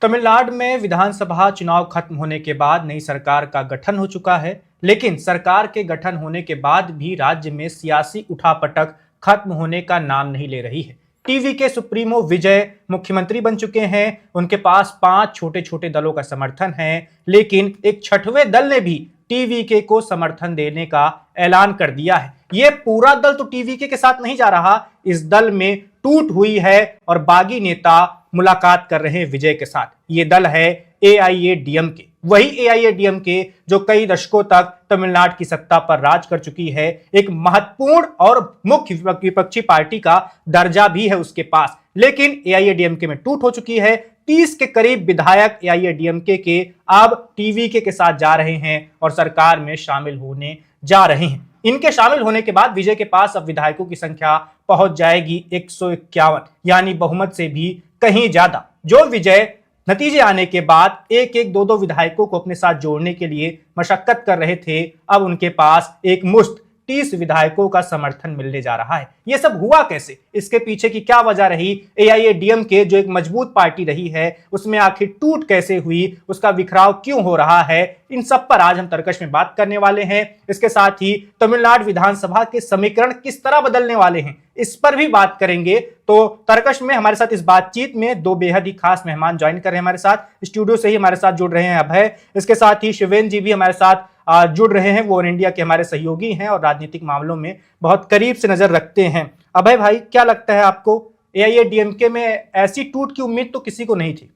तमिलनाडु में विधानसभा चुनाव खत्म होने के बाद नई सरकार का गठन हो चुका है, लेकिन सरकार के गठन होने के बाद भी राज्य में सियासी उठापटक खत्म होने का नाम नहीं ले रही है। टीवी के सुप्रीमो विजय मुख्यमंत्री बन चुके हैं। उनके पास 5 छोटे छोटे दलों का समर्थन है, लेकिन एक छठवें दल ने भी टीवीके को समर्थन देने का ऐलान कर दिया है। ये पूरा दल तो टीवीके के साथ नहीं जा रहा, इस दल में टूट हुई है और बागी नेता मुलाकात कर रहे हैं विजय के साथ। ये दल है एआईएडीएमके, वही एआईएडीएमके जो कई दशकों तक तमिलनाडु की सत्ता पर राज कर चुकी है। एक महत्वपूर्ण और मुख्य विपक्षी पार्टी का दर्जा भी है उसके पास, लेकिन एआईएडीएमके में टूट हो चुकी है। 30 के करीब विधायक एआईएडीएमके के अब टीवीके के साथ जा रहे हैं और सरकार में शामिल होने जा रहे हैं। इनके शामिल होने के बाद विजय के पास अब विधायकों की संख्या पहुंच जाएगी 151, यानी बहुमत से भी कहीं ज्यादा। जो विजय नतीजे आने के बाद एक एक दो दो विधायकों को अपने साथ जोड़ने के लिए मशक्कत कर रहे थे, अब उनके पास एक मुश्त 30 विधायकों का समर्थन मिलने जा रहा है। यह सब हुआ कैसे, इसके पीछे की क्या वजह रही, एआईएडीएमके जो एक मजबूत पार्टी रही है उसमें आखिर टूट कैसे हुई, उसका बिखराव क्यों हो रहा है, इन सब पर आज हम तर्कश में बात करने वाले हैं। इसके साथ ही तमिलनाडु विधानसभा के समीकरण किस तरह बदलने वाले हैं, इस पर भी बात करेंगे। तो तर्कश में हमारे साथ इस बातचीत में 2 बेहद ही खास मेहमान ज्वाइन कर रहे हैं हमारे साथ। स्टूडियो से ही हमारे साथ जुड़ रहे हैं अभय, इसके साथ ही शिवेन जी भी हमारे साथ जुड़ रहे हैं। वो इंडिया के हमारे सहयोगी हैं और राजनीतिक मामलों में बहुत करीब से नजर रखते हैं। अभय भाई, क्या लगता है आपको, एआईएडीएमके में ऐसी टूट की उम्मीद तो किसी को नहीं थी?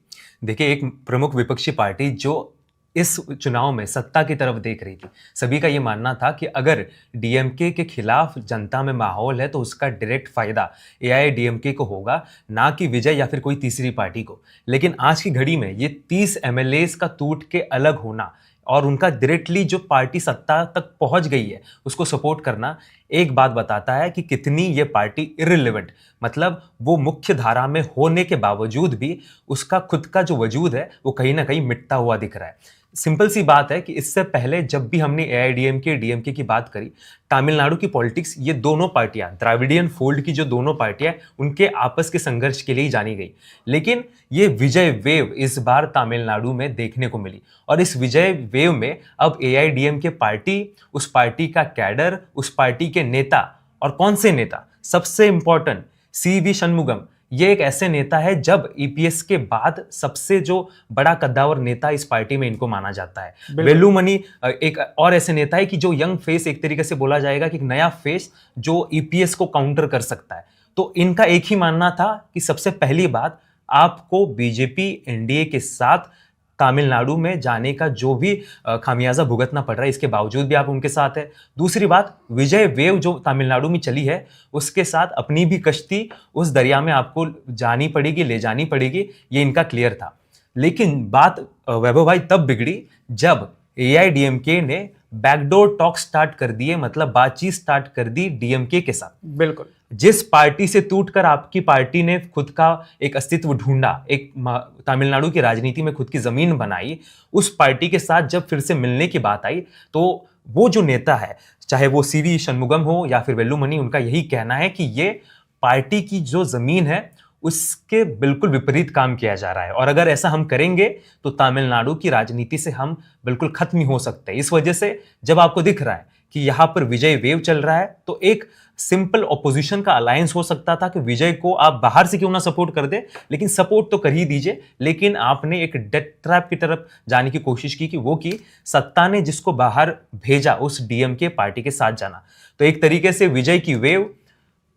देखिए, एक प्रमुख विपक्षी पार्टी जो इस चुनाव में सत्ता की तरफ देख रही थी, सभी का ये मानना था कि अगर डीएमके के खिलाफ जनता में माहौल है तो उसका डायरेक्ट फायदा एआईएडीएमके को होगा, ना कि विजय या फिर कोई तीसरी पार्टी को। लेकिन आज की घड़ी में ये 30 एमएलएस का टूट के अलग होना और उनका डायरेक्टली जो पार्टी सत्ता तक पहुंच गई है उसको सपोर्ट करना एक बात बताता है कि कितनी ये पार्टी इररिलेवेंट, मतलब वो मुख्य धारा में होने के बावजूद भी उसका खुद का जो वजूद है वो कहीं ना कहीं मिटता हुआ दिख रहा है। सिंपल सी बात है कि इससे पहले जब भी हमने एआईएडीएमके डीएमके की बात करी, तमिलनाडु की पॉलिटिक्स, ये दोनों पार्टियां, द्राविडियन फोल्ड की जो दोनों पार्टियां, उनके आपस के संघर्ष के लिए ही जानी गई। लेकिन ये विजय वेव इस बार तमिलनाडु में देखने को मिली और इस विजय वेव में अब एआईएडीएमके पार्टी, उस पार्टी का कैडर, उस पार्टी के नेता, और कौन से नेता, सबसे इंपॉर्टेंट सीवी शनमुगम, ये एक ऐसे नेता है जब ईपीएस के बाद सबसे जो बड़ा कद्दावर नेता इस पार्टी में इनको माना जाता है। वेलुमणि एक और ऐसे नेता है कि जो यंग फेस, एक तरीके से बोला जाएगा कि एक नया फेस जो ईपीएस को काउंटर कर सकता है। तो इनका एक ही मानना था कि सबसे पहली बात, आपको बीजेपी एनडीए के साथ तमिलनाडु में जाने का जो भी खामियाजा भुगतना पड़ रहा है, इसके बावजूद भी आप उनके साथ है। दूसरी बात, विजय वेव जो तमिलनाडु में चली है उसके साथ अपनी भी कश्ती उस दरिया में आपको जानी पड़ेगी, ले जानी पड़ेगी, ये इनका क्लियर था। लेकिन बात वैभव भाई तब बिगड़ी जब एआईएडीएमके ने बैकडोर टॉक स्टार्ट कर दिए, मतलब बातचीत स्टार्ट कर दी डीएमके के साथ। बिल्कुल, जिस पार्टी से टूटकर आपकी पार्टी ने खुद का एक अस्तित्व ढूंढा, एक तमिलनाडु की राजनीति में खुद की जमीन बनाई, उस पार्टी के साथ जब फिर से मिलने की बात आई तो वो जो नेता है, चाहे वो सीवी शनमुगम हो या फिर वेलुमणि, उनका यही कहना है कि ये पार्टी की जो जमीन है उसके बिल्कुल विपरीत काम किया जा रहा है और अगर ऐसा हम करेंगे तो तमिलनाडु की राजनीति से हम बिल्कुल खत्म ही हो सकते हैं। इस वजह से जब आपको दिख रहा है कि यहां पर विजय वेव चल रहा है तो एक सिंपल ऑपोजिशन का अलायंस हो सकता था कि विजय को आप बाहर से क्यों ना सपोर्ट कर दे, लेकिन सपोर्ट तो कर ही दीजिए। लेकिन आपने एक डेथ ट्रैप की तरफ जाने की कोशिश की कि वो की सत्ता ने जिसको बाहर भेजा उस डीएमके पार्टी के साथ जाना। तो एक तरीके से विजय की वेव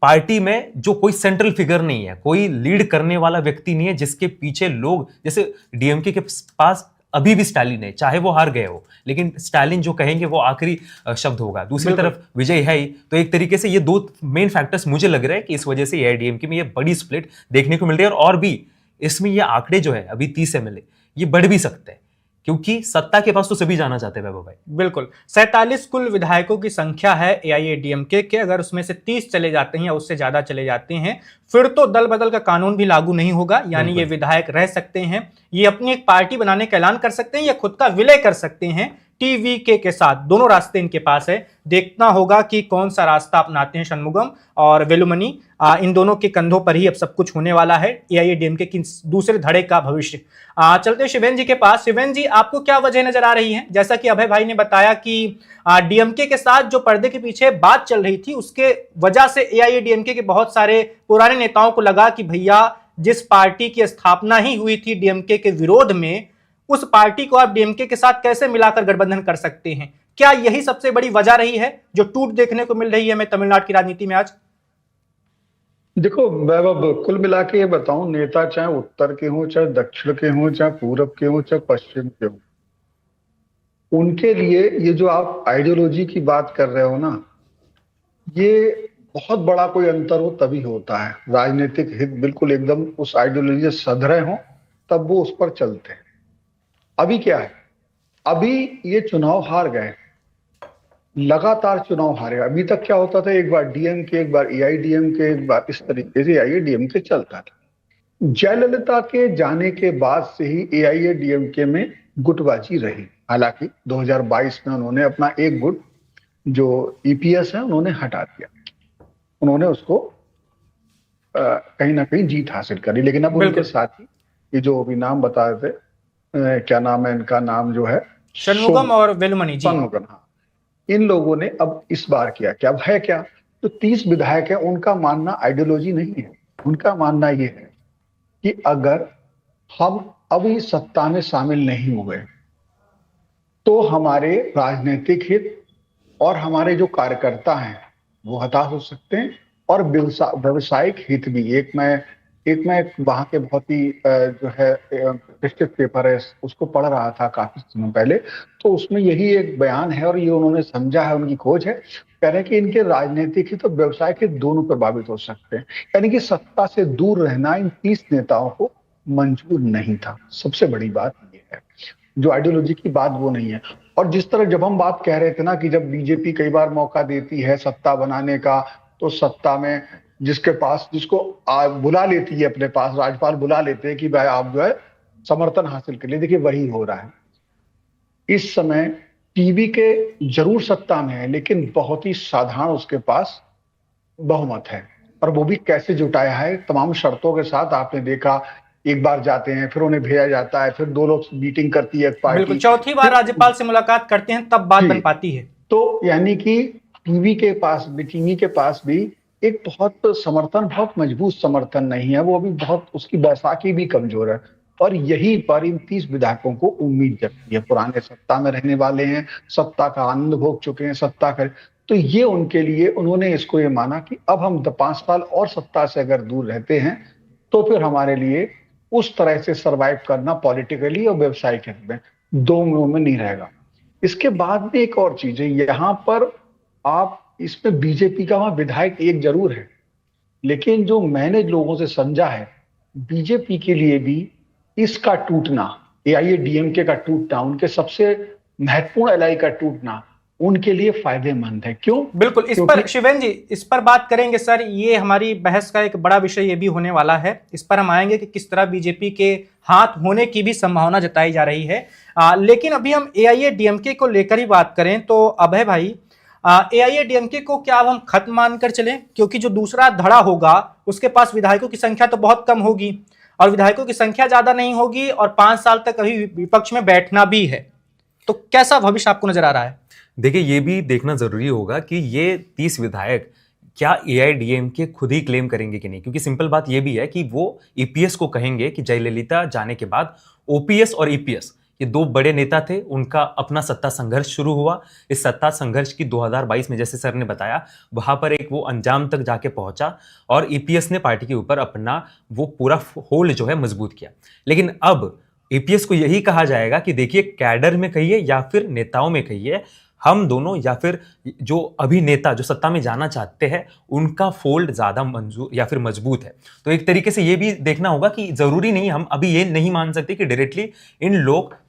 पार्टी में जो कोई सेंट्रल फिगर नहीं है, कोई लीड करने वाला व्यक्ति नहीं है जिसके पीछे लोग, जैसे डीएमके के पास अभी भी स्टालिन है, चाहे वो हार गए हो, लेकिन स्टालिन जो कहेंगे वो आखिरी शब्द होगा। दूसरी तरफ विजय है ही, तो एक तरीके से ये 2 मेन फैक्टर्स मुझे लग रहा है कि इस वजह से एआईएडीएमके में ये बड़ी स्प्लिट देखने को मिल रही है। और भी इसमें ये आंकड़े जो है अभी 30 एमएलए ये बढ़ भी सकते हैं क्योंकि सत्ता के पास तो सभी जाना चाहते हैं वैभव भाई। बिल्कुल, 47 कुल विधायकों की संख्या है एआईएडीएमके के। अगर उसमें से 30 चले जाते हैं या उससे ज्यादा चले जाते हैं फिर तो दल बदल का कानून भी लागू नहीं होगा, यानी ये विधायक रह सकते हैं, ये अपनी एक पार्टी बनाने का ऐलान कर सकते हैं या खुद का विलय कर सकते हैं, टीवीके के साथ। दोनों रास्ते इनके पास है। देखना होगा कि कौन सा रास्ता अपनाते हैं शनमुगम और वेलुमणि। इन दोनों के कंधों पर ही अब सब कुछ होने वाला है, एआईएडीएमके की दूसरे धड़े का भविष्य। चलते शिवेन जी के पास। शिवेन जी, आपको क्या वजह नजर आ रही है? जैसा कि अभय भाई ने बताया कि डीएमके के साथ जो पर्दे के पीछे बात चल रही थी, उसके वजह से एआईएडीएमके के बहुत सारे पुराने नेताओं को लगा कि भैया, जिस पार्टी की स्थापना ही हुई थी डीएमके के विरोध में, उस पार्टी को आप डीएमके के साथ कैसे मिलाकर गठबंधन कर सकते हैं? क्या यही सबसे बड़ी वजह रही है जो टूट देखने को मिल रही है हमें तमिलनाडु की राजनीति में आज? देखो, मैं अब कुल मिला के ये बताऊं, नेता चाहे उत्तर के हों, चाहे दक्षिण के हों, चाहे पूरब के हों, चाहे पश्चिम के हों, उनके लिए ये जो आप आइडियोलॉजी की बात कर रहे हो ना, ये बहुत बड़ा कोई अंतर हो तभी होता है। राजनीतिक हित बिल्कुल एकदम उस आइडियोलॉजी से सध रहे हो तब वो उस पर चलते हैं। अभी क्या है, अभी ये चुनाव हार गए, लगातार चुनाव हारे। अभी तक क्या होता था, एक बार डीएमके, एक बार एआईडीएमके, एक बार इस तरीके से एआईएडीएमके चलता था। जयललिता के जाने के बाद से ही एआईएडीएमके में गुटबाजी रही। हालांकि 2022 में उन्होंने अपना एक गुट जो ईपीएस है उन्होंने हटा दिया, उन्होंने उसको कहीं ना कहीं जीत हासिल करी। लेकिन अब उनके साथ ही ये जो अभी नाम बता रहे थे, क्या नाम है इनका, नाम जो है शनमुगम और वेलुमणि जी। शनमुगम, हाँ, इन लोगों ने अब इस बार किया क्या, अब है क्या, तो 30 विधायक है, उनका मानना आइडियोलॉजी नहीं है। उनका मानना ये है कि अगर हम अभी सत्ता में शामिल नहीं हुए तो हमारे राजनीतिक हित और हमारे जो कार्यकर्ता हैं वो हताश हो सकते हैं, और व्यवसायिक हित भी। एक मैं वहां के बहुत ही जो है प्रतिष्ठित पेपर है, उसको पढ़ रहा था काफी समय पहले, तो उसमें यही एक बयान है और ये उन्होंने समझा है, उनकी खोज है। कह रहे हैं कि इनके राजनीतिक हित और व्यवसायिक हित दोनों प्रभावित हो सकते हैं। यानी कि सत्ता से दूर रहना इन 30 नेताओं को मंजूर नहीं था। सबसे बड़ी बात ये है, जो आइडियोलॉजी की बात वो नहीं है। और जिस तरह जब हम बात कह रहे थे ना कि जब बीजेपी कई बार मौका देती है सत्ता बनाने का, तो सत्ता में जिसके पास, जिसको बुला लेती है अपने पास, राज्यपाल बुला लेते हैं कि भाई आप जो है समर्थन हासिल कर लिए। देखिए वही हो रहा है इस समय। टीवी के जरूर सत्ता में है, लेकिन बहुत ही साधारण उसके पास बहुमत है, और वो भी कैसे जुटाया है, तमाम शर्तों के साथ। आपने देखा, एक बार जाते हैं, फिर उन्हें भेजा जाता है, फिर 2 लोग मीटिंग करती है पार्टी, बिल्कुल, चौथी बार राज्यपाल से मुलाकात करते हैं तब बात बन पाती है। तो यानी कि टीवी के पास भी एक बहुत समर्थन, बहुत मजबूत समर्थन नहीं है, वो अभी बहुत, उसकी बैसाखी भी कमजोर है। और यही पर इन 30 विधायकों को उम्मीद जगती है। पुराने सत्ता में रहने वाले हैं, सत्ता का आनंद भोग चुके हैं, सत्ता का, तो ये उनके लिए, उन्होंने इसको ये माना कि अब हम 5 साल और सत्ता से अगर दूर रहते हैं तो फिर हमारे लिए उस तरह से सरवाइव करना पॉलिटिकली और व्यवसायिक में दोनों में नहीं रहेगा। इसके बाद में एक और चीज है, यहाँ पर आप इसमें बीजेपी का वहां विधायक एक जरूर है, लेकिन जो मैंने लोगों से समझा है, बीजेपी के लिए भी इसका टूटना, एआईएडीएमके का टूटना, उनके सबसे महत्वपूर्ण एलआई का टूटना उनके लिए फायदेमंद है। क्यों? बिल्कुल, इस पर शिवेन जी, इस पर बात करेंगे सर। ये हमारी बहस का एक बड़ा विषय ये भी होने वाला है। इस पर हम आएंगे कि किस तरह बीजेपी के हाथ होने की भी संभावना जताई जा रही है। लेकिन अभी हम एआईएडीएमके को लेकर ही बात करें तो अभय भाई, एआईएडीएमके को क्या अब हम खत्म मानकर चलें? क्योंकि जो दूसरा धड़ा होगा उसके पास विधायकों की संख्या तो बहुत कम होगी, और विधायकों की संख्या ज्यादा नहीं होगी, और 5 साल तक अभी विपक्ष में बैठना भी है। तो कैसा भविष्य आपको नजर आ रहा है? देखिए, ये भी देखना जरूरी होगा कि ये 30 विधायक क्या एआईडीएमके खुद ही क्लेम करेंगे कि नहीं, क्योंकि सिंपल बात ये भी है कि वो ईपीएस को कहेंगे कि जयललिता जाने के बाद ओपीएस और ईपीएस, ये 2 बड़े नेता थे, उनका अपना सत्ता संघर्ष शुरू हुआ। इस सत्ता संघर्ष की 2022 में, जैसे सर ने बताया, वहां पर एक वो अंजाम तक जाके पहुंचा, और ईपीएस ने पार्टी के ऊपर अपना वो पूरा होल्ड जो है मजबूत किया। लेकिन अब ईपीएस को यही कहा जाएगा कि देखिए, कैडर में कहिए या फिर नेताओं में कहिए, हम दोनों या फिर जो अभी नेता जो सत्ता में जाना चाहते हैं उनका फोल्ड ज्यादा मंजूर या फिर मजबूत है। तो एक तरीके से ये भी देखना होगा कि जरूरी नहीं, हम अभी ये नहीं मान सकते कि डायरेक्टली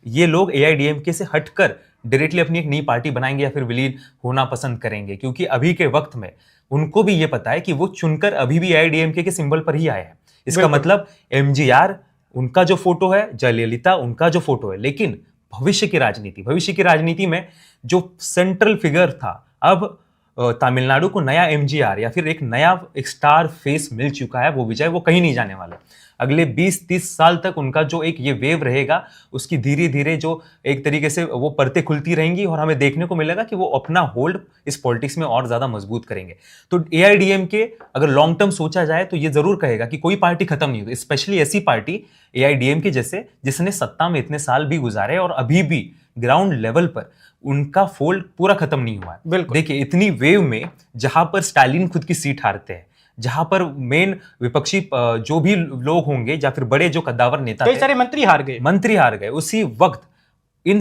ये लोग एआईडीएमके से हटकर डायरेक्टली अपनी एक नई पार्टी बनाएंगे या फिर विलीन होना पसंद करेंगे, क्योंकि अभी के वक्त में उनको भी ये पता है कि वो चुनकर अभी भी एआईडीएमके के सिंबल पर ही आए हैं। इसका मतलब एमजीआर उनका जो फोटो है, जयललिता उनका जो फोटो है, लेकिन भविष्य की राजनीति में जो सेंट्रल फिगर था, अब तमिलनाडु को नया एमजीआर या फिर एक नया एक स्टार फेस मिल चुका है। वो विजय वो कहीं नहीं जाने वाले। अगले 20-30 साल तक उनका जो एक ये वेव रहेगा, उसकी धीरे धीरे जो एक तरीके से वो परतें खुलती रहेंगी और हमें देखने को मिलेगा कि वो अपना होल्ड इस पॉलिटिक्स में और ज्यादा मजबूत करेंगे। तो एआईडीएमके अगर लॉन्ग टर्म सोचा जाए तो ये जरूर कहेगा कि कोई पार्टी खत्म नहीं होती, स्पेशली ऐसी पार्टी एआईडीएमके जैसे जिसने सत्ता में इतने साल भी गुजारे और अभी भी ग्राउंड लेवल पर उनका फोल्ड पूरा खत्म नहीं हुआ है। बिल्कुल। देखिए, इतनी वेव में जहां पर स्टालिन खुद की सीट हारते हैं, जहां पर मेन विपक्षी जो भी लोग होंगे या फिर बड़े जो कद्दावर नेता कई थे, सारे मंत्री हार गए, उसी वक्त इन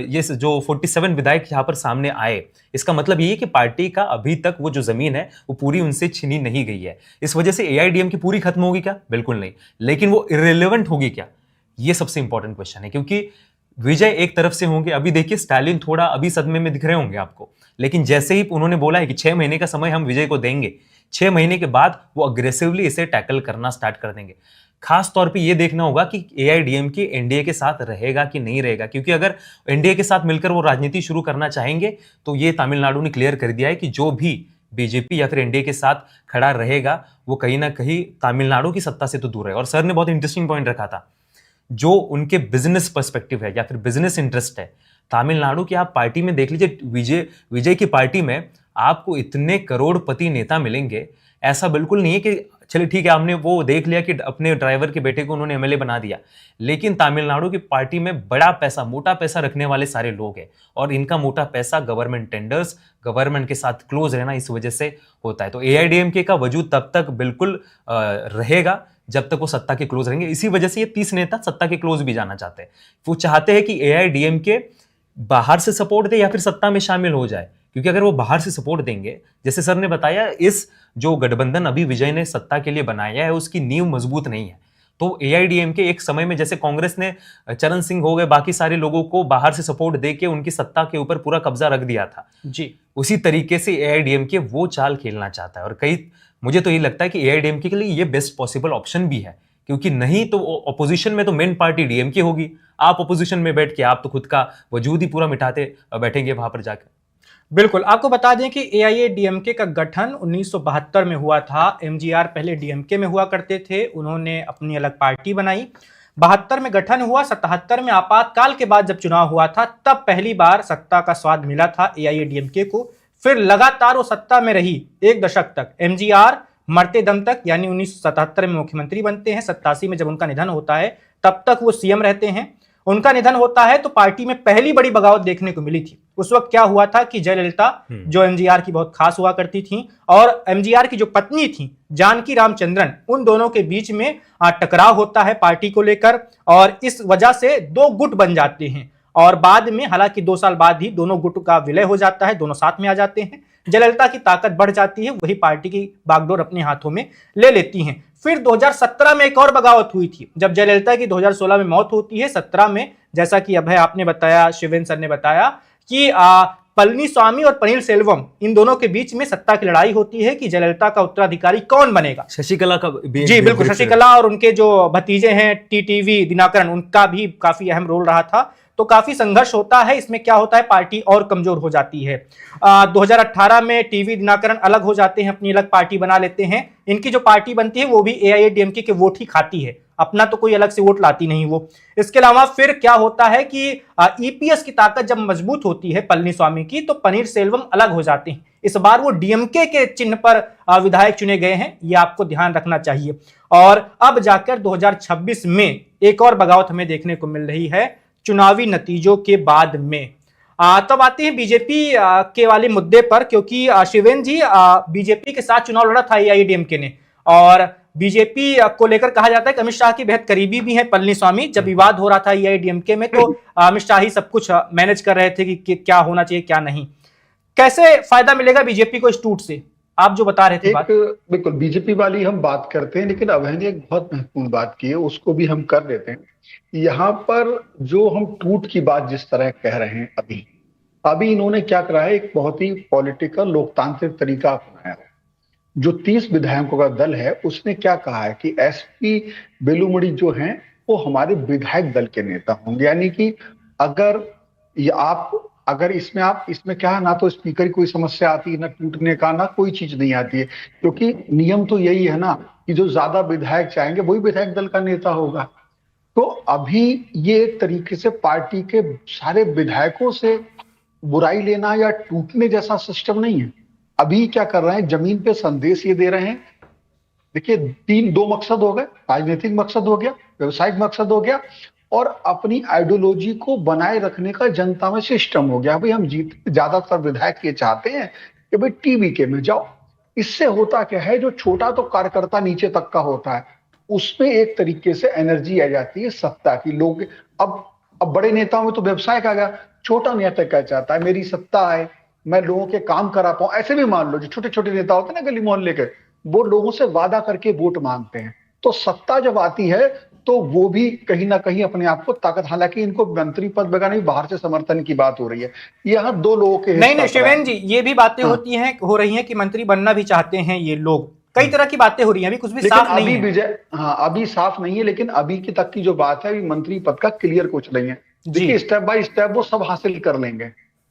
ये जो 47 विधायक यहां पर सामने आए, इसका मतलब ये है कि पार्टी का अभी तक वो जो जमीन है वो पूरी उनसे छीनी नहीं गई है। इस वजह से एआईडीएम की पूरी खत्म होगी क्या? बिल्कुल नहीं। लेकिन वो इररिलेवेंट होगी क्या? ये सबसे इंपॉर्टेंट क्वेश्चन है, क्योंकि विजय एक तरफ से होंगे। अभी देखिए, स्टालिन थोड़ा अभी सदमे में दिख रहे होंगे आपको, लेकिन जैसे ही उन्होंने बोला है कि 6 महीने का समय हम विजय को देंगे, 6 महीने के बाद वो अग्रेसिवली इसे टैकल करना स्टार्ट कर देंगे। खास तौर पे ये देखना होगा कि एआईडीएमके एनडीए के साथ रहेगा कि नहीं रहेगा, क्योंकि अगर एनडीए के साथ मिलकर वो राजनीति शुरू करना चाहेंगे तो ये तमिलनाडु ने क्लियर कर दिया है कि जो भी बीजेपी या फिर एनडीए के साथ खड़ा रहेगा वो कहीं ना कहीं तमिलनाडु की सत्ता से तो दूर है। और सर ने बहुत इंटरेस्टिंग पॉइंट रखा था, जो उनके बिजनेस पर्सपेक्टिव है या फिर बिजनेस इंटरेस्ट है तमिलनाडु की, आप पार्टी में देख लीजिए, विजय की पार्टी में आपको इतने करोड़पति नेता मिलेंगे। ऐसा बिल्कुल नहीं है कि चलिए ठीक है, हमने वो देख लिया कि अपने ड्राइवर के बेटे को उन्होंने एमएलए बना दिया, लेकिन तमिलनाडु की पार्टी में बड़ा पैसा, मोटा पैसा रखने वाले सारे लोग हैं और इनका मोटा पैसा गवर्नमेंट टेंडर्स, गवर्नमेंट के साथ क्लोज रहना, इस वजह से होता है। तो एआईडीएमके का वजूद तब तक बिल्कुल रहेगा जब तक वो सत्ता के क्लोज रहेंगे। इसी वजह से ये 30 नेता सत्ता के क्लोज भी जाना चाहते हैं। वो चाहते हैं कि एआईडीएमके बाहर से सपोर्ट दे या फिर सत्ता में शामिल हो जाए, क्योंकि अगर वो बाहर से सपोर्ट देंगे, जैसे सर ने बताया, इस जो गठबंधन अभी विजय ने सत्ता के लिए बनाया है उसकी नींव मजबूत नहीं है। तो एआईडीएमके एक समय में जैसे कांग्रेस ने चरण सिंह हो गए, बाकी सारे लोगों को बाहर से सपोर्ट देके उनकी सत्ता के ऊपर पूरा कब्जा रख दिया था जी, उसी तरीके से एआईडीएमके वो चाल खेलना चाहता है। और मुझे तो ये लगता है कि एआईडीएमके के लिए ये बेस्ट पॉसिबल ऑप्शन भी है, क्योंकि नहीं तो ऑपोजिशन में तो मेन पार्टी डीएमके होगी। आप ऑपोजिशन में बैठ के आप तो खुद का वजूद ही पूरा मिटाते बैठेंगे वहां पर जाकर। बिल्कुल। आपको बता दें कि एआईएडीएमके का गठन 1972 में हुआ था। एमजीआर पहले डीएमके में हुआ करते थे, उन्होंने अपनी अलग पार्टी बनाई। 72 में गठन हुआ, 77 में आपातकाल के बाद जब चुनाव हुआ था तब पहली बार सत्ता का स्वाद मिला था एआईएडीएमके को। फिर लगातार वो सत्ता में रही 1 दशक तक। एमजीआर मरते दम तक, यानी 1977 में मुख्यमंत्री बनते हैं, 87 में जब उनका निधन होता है तब तक वो सीएम रहते हैं। उनका निधन होता है तो पार्टी में पहली बड़ी बगावत देखने को मिली थी। उस वक्त क्या हुआ था कि जयललिता, जो एमजीआर की बहुत खास हुआ करती थी, और एमजीआर की जो पत्नी थी जानकी रामचंद्रन, उन दोनों के बीच में टकराव होता है पार्टी को लेकर, और इस वजह से 2 गुट बन जाते हैं। और बाद में, हालांकि 2 साल बाद ही दोनों गुट का विलय हो जाता है, दोनों साथ में आ जाते हैं। जयललिता की ताकत बढ़ जाती है, वही पार्टी की बागडोर अपने हाथों में ले लेती हैं। फिर 2017 में एक और बगावत हुई थी, जब जयललिता की 2016 में मौत होती है। 17 में, जैसा कि अभय आपने बताया, शिवेंद्र सर ने बताया कि पलनीस्वामी और पनीर सेल्वम, इन दोनों के बीच में सत्ता की लड़ाई होती है कि जयललिता का उत्तराधिकारी कौन बनेगा। शशिकला का जी बिल्कुल, शशिकला और उनके जो भतीजे हैं टीटीवी दिनाकरन, उनका भी काफी अहम रोल रहा था। तो काफी संघर्ष होता है। इसमें क्या होता है, पार्टी और कमजोर हो जाती है। 2018 में टीवी दिनाकरन अलग हो जाते हैं, अपनी अलग पार्टी बना लेते हैं। इनकी जो पार्टी बनती है वो भी एआईएडीएमके के वोट ही खाती है, अपना तो कोई अलग से वोट लाती नहीं वो। इसके अलावा फिर क्या होता है कि ईपीएस की ताकत जब मजबूत होती है पलनीस्वामी की, तो पनीर सेल्वम अलग हो जाते हैं। इस बार वो डीएमके के चिन्ह पर विधायक चुने गए हैं, ये आपको ध्यान रखना चाहिए। और अब जाकर 2026 में एक और बगावत हमें देखने को मिल रही है चुनावी नतीजों के बाद में। तब आते हैं बीजेपी के वाले मुद्दे पर, क्योंकि शिवेंद्र जी, बीजेपी के साथ चुनाव लड़ा था एआईएडीएमके ने, और बीजेपी को लेकर कहा जाता है कि अमित शाह की बेहद करीबी भी है पलनीस्वामी। जब विवाद हो रहा था एआईएडीएमके में तो अमित शाह ही सब कुछ मैनेज कर रहे थे कि क्या होना चाहिए क्या नहीं। कैसे फायदा मिलेगा बीजेपी को इस टूट से, आप जो बता रहे थे बात? बिल्कुल, बीजेपी वाली हम बात करते हैं, लेकिन अभय ने एक बहुत महत्वपूर्ण बात की है, उसको भी हम कर लेते हैं। यहाँ पर जो हम टूट की बात जिस तरह कह रहे हैं, अभी इन्होंने क्या करा है, एक बहुत ही पॉलिटिकल लोकतांत्रिक तरीका अपनाया है। जो 30 विधायकों का दल है उसने क्या कहा है कि एसपी वेलुमणि जो हैं वो हमारे विधायक दल के नेता होंगे, यानी कि अगर ये आप अगर इसमें क्या है, ना तो स्पीकर की कोई समस्या आती है, ना टूटने का, ना कोई चीज नहीं आती है, क्योंकि नियम तो यही है ना कि जो ज्यादा विधायक चाहेंगे वही विधायक दल का नेता होगा। तो अभी ये एक तरीके से पार्टी के सारे विधायकों से बुराई लेना या टूटने जैसा सिस्टम नहीं है। अभी क्या कर रहे हैं, जमीन पे संदेश ये दे रहे हैं, देखिए दो मकसद हो गए, राजनीतिक मकसद हो गया, व्यवसायिक मकसद हो गया, और अपनी आइडियोलॉजी को बनाए रखने का जनता में सिस्टम हो गया। भाई हम जीत, ज्यादातर विधायक ये चाहते हैं कि भाई टीवीके में जाओ। इससे होता क्या है, जो छोटा तो कार्यकर्ता नीचे तक का होता है, उसमें एक तरीके से एनर्जी आ जाती है सत्ता की। लोग अब बड़े नेताओं में तो व्यवसाय का गया, छोटा नेता क्या चाहता है, मेरी सत्ता है, मैं लोगों के काम करा पाऊं। ऐसे भी मान लो जो छोटे छोटे नेता होते हैं ना गली मोहल्ले के, वो लोगों से वादा करके वोट मांगते हैं। तो सत्ता जब आती है तो वो भी कहीं ना कहीं अपने आप को ताकत, हालांकि इनको मंत्री पद वगैरह नहीं, बाहर से समर्थन की बात हो रही है। यहाँ दो लोगों के नहीं नहीं शिवेंद्र जी, ये भी बातें हाँ। हो रही हैं कि मंत्री बनना भी चाहते हैं ये लोग। कई तरह की बातें हो रही हैं, अभी कुछ भी लेकिन साफ नहीं अभी है। विजय, हाँ अभी साफ नहीं है, लेकिन अभी की तक की जो बात है, अभी मंत्री पद का क्लियर कुछ नहीं है। जी। देखिए स्टेप बाय स्टेप वो सब हासिल कर लेंगे।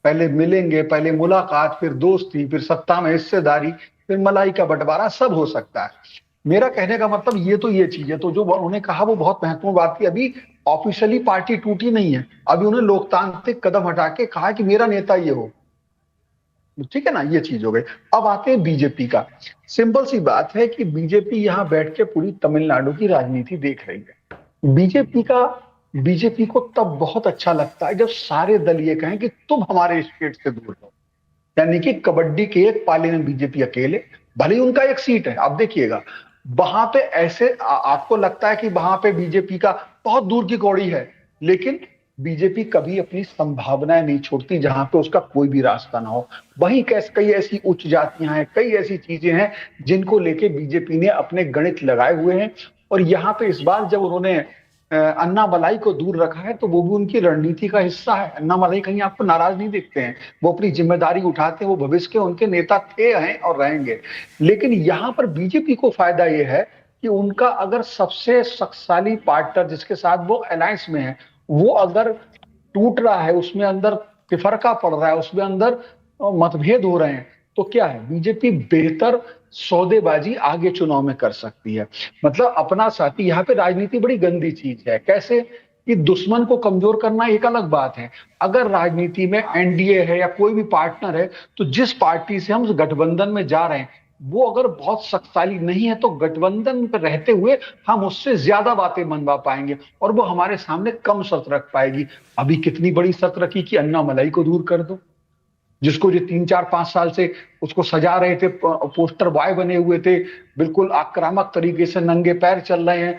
पहले मिलेंगे, पहले मुलाकात, फिर दोस्ती, फिर सत्ता में हिस्सेदारी, फिर मलाई का बंटवारा, सब हो सकता है। मेरा कहने का मतलब ये चीज है। तो जो उन्होंने कहा वो बहुत महत्वपूर्ण बात थी। अभी ऑफिशियली पार्टी टूटी नहीं है, अभी उन्हें लोकतांत्रिक कदम हटा के कहा कि मेरा नेता ये हो, ठीक है ना, ये चीज हो गई। अब आते हैं बीजेपी का। सिंपल सी बात है कि बीजेपी यहां बैठ के पूरी तमिलनाडु की राजनीति देख रही है। बीजेपी को तब बहुत अच्छा लगता है जब सारे दल ये कहें कि तुम हमारे स्टेट से दूर हो। यानी कि कबड्डी के एक पाले में बीजेपी अकेले, भले ही उनका एक सीट है, आप देखिएगा वहां पे ऐसे आपको लगता है कि वहां पे बीजेपी का बहुत दूर की कौड़ी है, लेकिन बीजेपी कभी अपनी संभावनाएं नहीं छोड़ती जहां पे उसका कोई भी रास्ता ना हो। वहीं कई ऐसी उच्च जातियां हैं, कई ऐसी चीजें हैं जिनको लेके बीजेपी ने अपने गणित लगाए हुए हैं। और यहाँ पे इस बार जब उन्होंने अन्नामलाई को दूर रखा है, तो वो भी उनकी रणनीति का हिस्सा है। अन्नामलाई कहीं आपको नाराज नहीं दिखते हैं, वो अपनी जिम्मेदारी उठाते हैं, वो भविष्य के उनके नेता थे, हैं और रहेंगे। लेकिन यहां पर बीजेपी को फायदा ये है कि उनका अगर सबसे शक्तिशाली पार्टनर जिसके साथ वो अलायंस में है, वो अगर टूट रहा है, उसमें अंदर तिफरका पड़ रहा है, उसमें अंदर मतभेद हो रहे हैं, तो क्या है, बीजेपी बेहतर सौदेबाजी आगे चुनाव में कर सकती है। मतलब अपना साथी, यहाँ पे राजनीति बड़ी गंदी चीज है। कैसे कि दुश्मन को कमजोर करना एक अलग बात है। अगर राजनीति में एनडीए है या कोई भी पार्टनर है, तो जिस पार्टी से हम गठबंधन में जा रहे हैं वो अगर बहुत शक्तिशाली नहीं है, तो गठबंधन पर रहते हुए हम उससे ज्यादा बातें मनवा पाएंगे और वो हमारे सामने कम शर्त रख पाएगी। अभी कितनी बड़ी शर्त रखी कि अन्नामलाई को दूर कर दो, जिसको जो 3 4 5 साल से उसको सजा रहे थे, पोस्टर बॉय बने हुए थे, बिल्कुल आक्रामक तरीके से नंगे पैर चल रहे हैं।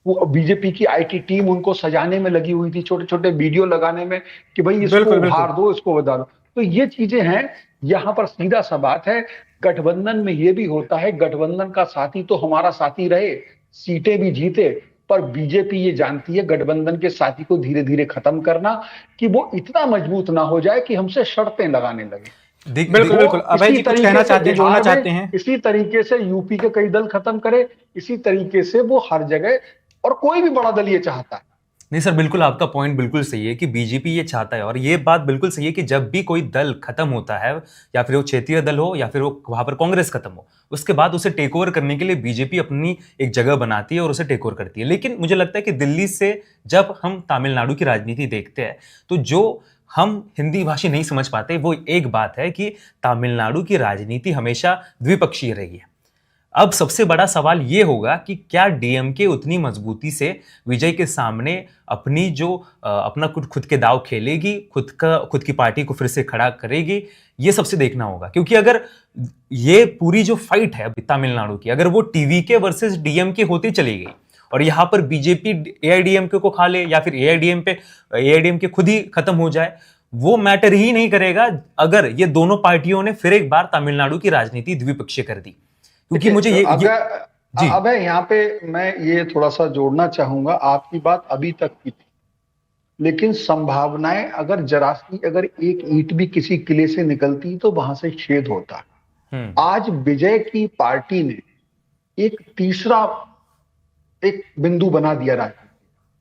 वो बीजेपी की आईटी टीम उनको सजाने में लगी हुई थी, छोटे छोटे वीडियो लगाने में कि भाई इसको उभार दो, इसको बता दो। तो ये चीजें हैं। यहाँ पर सीधा सा बात है, गठबंधन में ये भी होता है, गठबंधन का साथी तो हमारा साथी रहे, सीटें भी जीते, पर बीजेपी ये जानती है गठबंधन के साथी को धीरे धीरे खत्म करना, कि वो इतना मजबूत ना हो जाए कि हमसे शर्तें लगाने लगे। बिल्कुल बिल्कुल। अभय जी कुछ कहना चाहते हैं, जोड़ना चाहते हैं? इसी तरीके से यूपी के कई दल खत्म करे, इसी तरीके से वो हर जगह, और कोई भी बड़ा दल ये चाहता है। नहीं सर, बिल्कुल आपका पॉइंट बिल्कुल सही है कि बीजेपी ये चाहता है, और ये बात बिल्कुल सही है कि जब भी कोई दल खत्म होता है, या फिर वो क्षेत्रीय दल हो या फिर वो वहां पर कांग्रेस खत्म हो, उसके बाद उसे टेक ओवर करने के लिए बीजेपी अपनी एक जगह बनाती है और उसे टेक ओवर करती है। लेकिन मुझे लगता है कि दिल्ली से जब हम तमिलनाडु की राजनीति देखते हैं, तो जो हम हिंदी भाषी नहीं समझ पाते वो एक बात है कि तमिलनाडु की राजनीति हमेशा द्विपक्षीय रही है। अब सबसे बड़ा सवाल ये होगा कि क्या डीएमके उतनी मजबूती से विजय के सामने अपनी जो अपना खुद के दाव खेलेगी, खुद की पार्टी को फिर से खड़ा करेगी, ये सबसे देखना होगा। क्योंकि अगर ये पूरी जो फाइट है तमिलनाडु की, अगर वो टीवीके वर्सेस डीएमके होती चली गई और यहाँ पर बीजेपी एआईडीएमके को खा ले, या फिर एआईडीएमके खुद ही खत्म हो जाए, वो मैटर ही नहीं करेगा अगर ये दोनों पार्टियों ने फिर एक बार तमिलनाडु की राजनीति द्विपक्षीय कर दी। क्योंकि मुझे अब यहाँ पे मैं ये थोड़ा सा जोड़ना चाहूंगा, आपकी बात अभी तक की थी, लेकिन संभावनाएं अगर जरा सी, अगर एक ईंट भी किसी किले से निकलती तो वहां से छेद होता। आज विजय की पार्टी ने एक तीसरा एक बिंदु बना दिया राजनीति,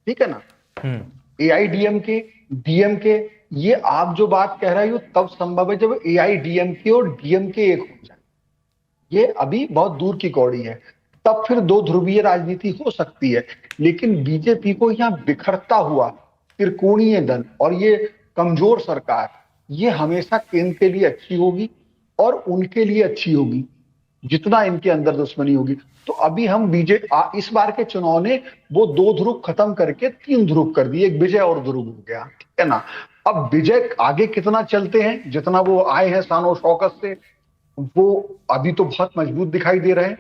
ठीक है ना। एआईडीएमके, डीएमके, ये आप जो बात कह रहे हो तब संभव है जब एआईडीएमके और डीएमके एक हो जाए। ये अभी बहुत दूर की कौड़ी है, तब फिर दो ध्रुवीय राजनीति हो सकती है। लेकिन बीजेपी को यहाँ बिखरता हुआ त्रिकोणीय दल और ये कमजोर सरकार, ये हमेशा केंद्र के लिए अच्छी होगी और उनके लिए अच्छी होगी जितना इनके अंदर दुश्मनी होगी। तो अभी हम इस बार के चुनाव ने वो दो ध्रुव खत्म करके तीन ध्रुव कर दिए, एक विजय और ध्रुव हो गया, ठीक है ना। अब विजय आगे कितना चलते हैं, जितना वो आए हैं शान शौकत से, वो अभी तो बहुत मजबूत दिखाई दे रहे हैं।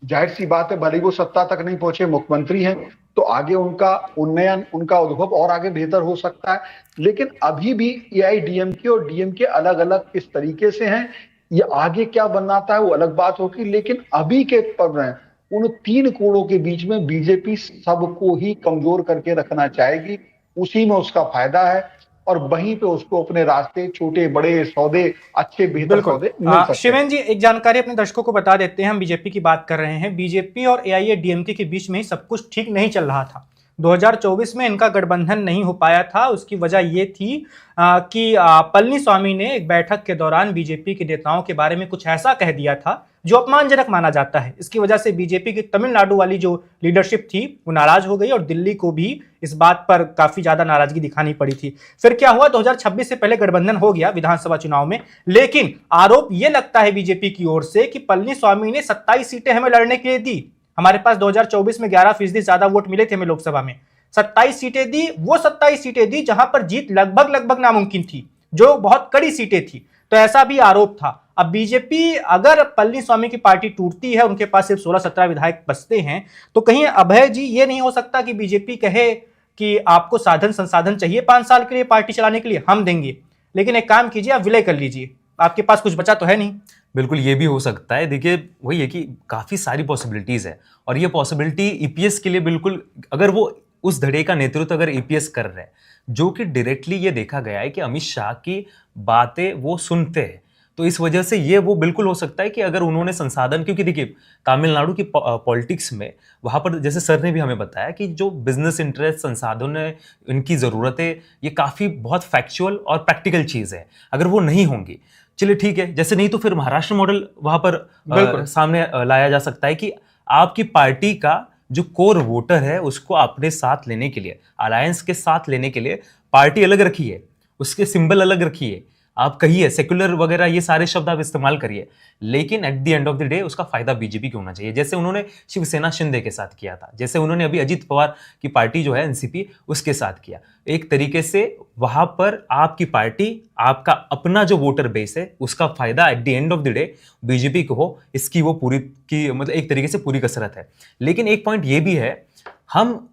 जाहिर सी बात है, भले ही वो सत्ता तक नहीं पहुंचे, मुख्यमंत्री हैं, तो आगे उनका उन्नयन, उनका उद्भव और आगे बेहतर हो सकता है। लेकिन अभी भी एआईडीएमके और डीएमके अलग अलग किस तरीके से हैं, ये आगे क्या बनाता है वो अलग बात होगी। लेकिन अभी के पल में उन तीन कोणों के बीच में बीजेपी सबको ही कमजोर करके रखना चाहेगी, उसी में उसका फायदा है और वहीं पे उसको अपने रास्ते, छोटे बड़े सौदे, अच्छे बेहतर सौदे मिल सकते हैं। शिवेन जी, एक जानकारी अपने दर्शकों को बता देते हैं, हम बीजेपी की बात कर रहे हैं। बीजेपी और एआईएडीएमके के बीच में ही सब कुछ ठीक नहीं चल रहा था। 2024 में इनका गठबंधन नहीं हो पाया था। उसकी वजह ये थी कि पलनीस्वामी ने एक बैठक के दौरान बीजेपी के नेताओं के बारे में कुछ ऐसा कह दिया था जो अपमानजनक माना जाता है। इसकी वजह से बीजेपी की तमिलनाडु वाली जो लीडरशिप थी वो नाराज हो गई और दिल्ली को भी इस बात पर काफी ज्यादा नाराजगी दिखानी पड़ी थी। फिर क्या हुआ, 2026 से पहले गठबंधन हो गया विधानसभा चुनाव में, लेकिन आरोप यह लगता है बीजेपी की ओर से कि पलनीस्वामी ने 27 सीटें हमें लड़ने के लिए दी। हमारे पास 2024 में 11% ज्यादा वोट मिले थे हमें लोकसभा में, 27 सीटें दी। वो 27 सीटें दी जहां पर जीत लगभग नामुमकिन थी, जो बहुत कड़ी सीटें थी। तो ऐसा भी आरोप था। अब बीजेपी, अगर पलनीस्वामी की पार्टी टूटती है, उनके पास सिर्फ 16-17 विधायक बचते हैं, तो कहीं अभय जी ये नहीं हो सकता कि बीजेपी कहे कि आपको साधन संसाधन चाहिए 5 साल के लिए पार्टी चलाने के लिए, हम देंगे, लेकिन एक काम कीजिए, आप विलय कर लीजिए, आपके पास कुछ बचा तो है नहीं। बिल्कुल, ये भी हो सकता है। देखिए, वही है कि काफ़ी सारी पॉसिबिलिटीज़ है और ये पॉसिबिलिटी ईपीएस के लिए बिल्कुल, अगर वो उस धड़े का नेतृत्व अगर ईपीएस कर रहे हैं, जो कि डायरेक्टली ये देखा गया है कि अमित शाह की बातें वो सुनते हैं, तो इस वजह से ये वो बिल्कुल हो सकता है कि अगर उन्होंने संसाधन, क्योंकि देखिए तमिलनाडु की पॉलिटिक्स में वहाँ पर, जैसे सर ने भी हमें बताया कि जो बिजनेस इंटरेस्ट, संसाधन है, इनकी ज़रूरतें, ये काफ़ी बहुत फैक्चुअल और प्रैक्टिकल चीज़ है। अगर वो नहीं होंगी, चलिए ठीक है, जैसे नहीं तो फिर महाराष्ट्र मॉडल वहाँ पर सामने लाया जा सकता है कि आपकी पार्टी का जो कोर वोटर है उसको अपने साथ लेने के लिए, अलायंस के साथ लेने के लिए पार्टी अलग रखी है, उसके सिंबल अलग रखिए, आप कहिए सेक्युलर वगैरह, ये सारे शब्द आप इस्तेमाल करिए, लेकिन at the end of the day उसका फायदा बीजेपी को होना चाहिए। जैसे उन्होंने शिवसेना शिंदे के साथ किया था, जैसे उन्होंने अभी अजित पवार की पार्टी जो है एनसीपी, उसके साथ किया। एक तरीके से वहां पर आपकी पार्टी, आपका अपना जो वोटर बेस है, उसका फायदा at the end of the day BJP को हो, इसकी वो पूरी की मतलब एक तरीके से पूरी कसरत है। लेकिन एक पॉइंट ये भी है, हम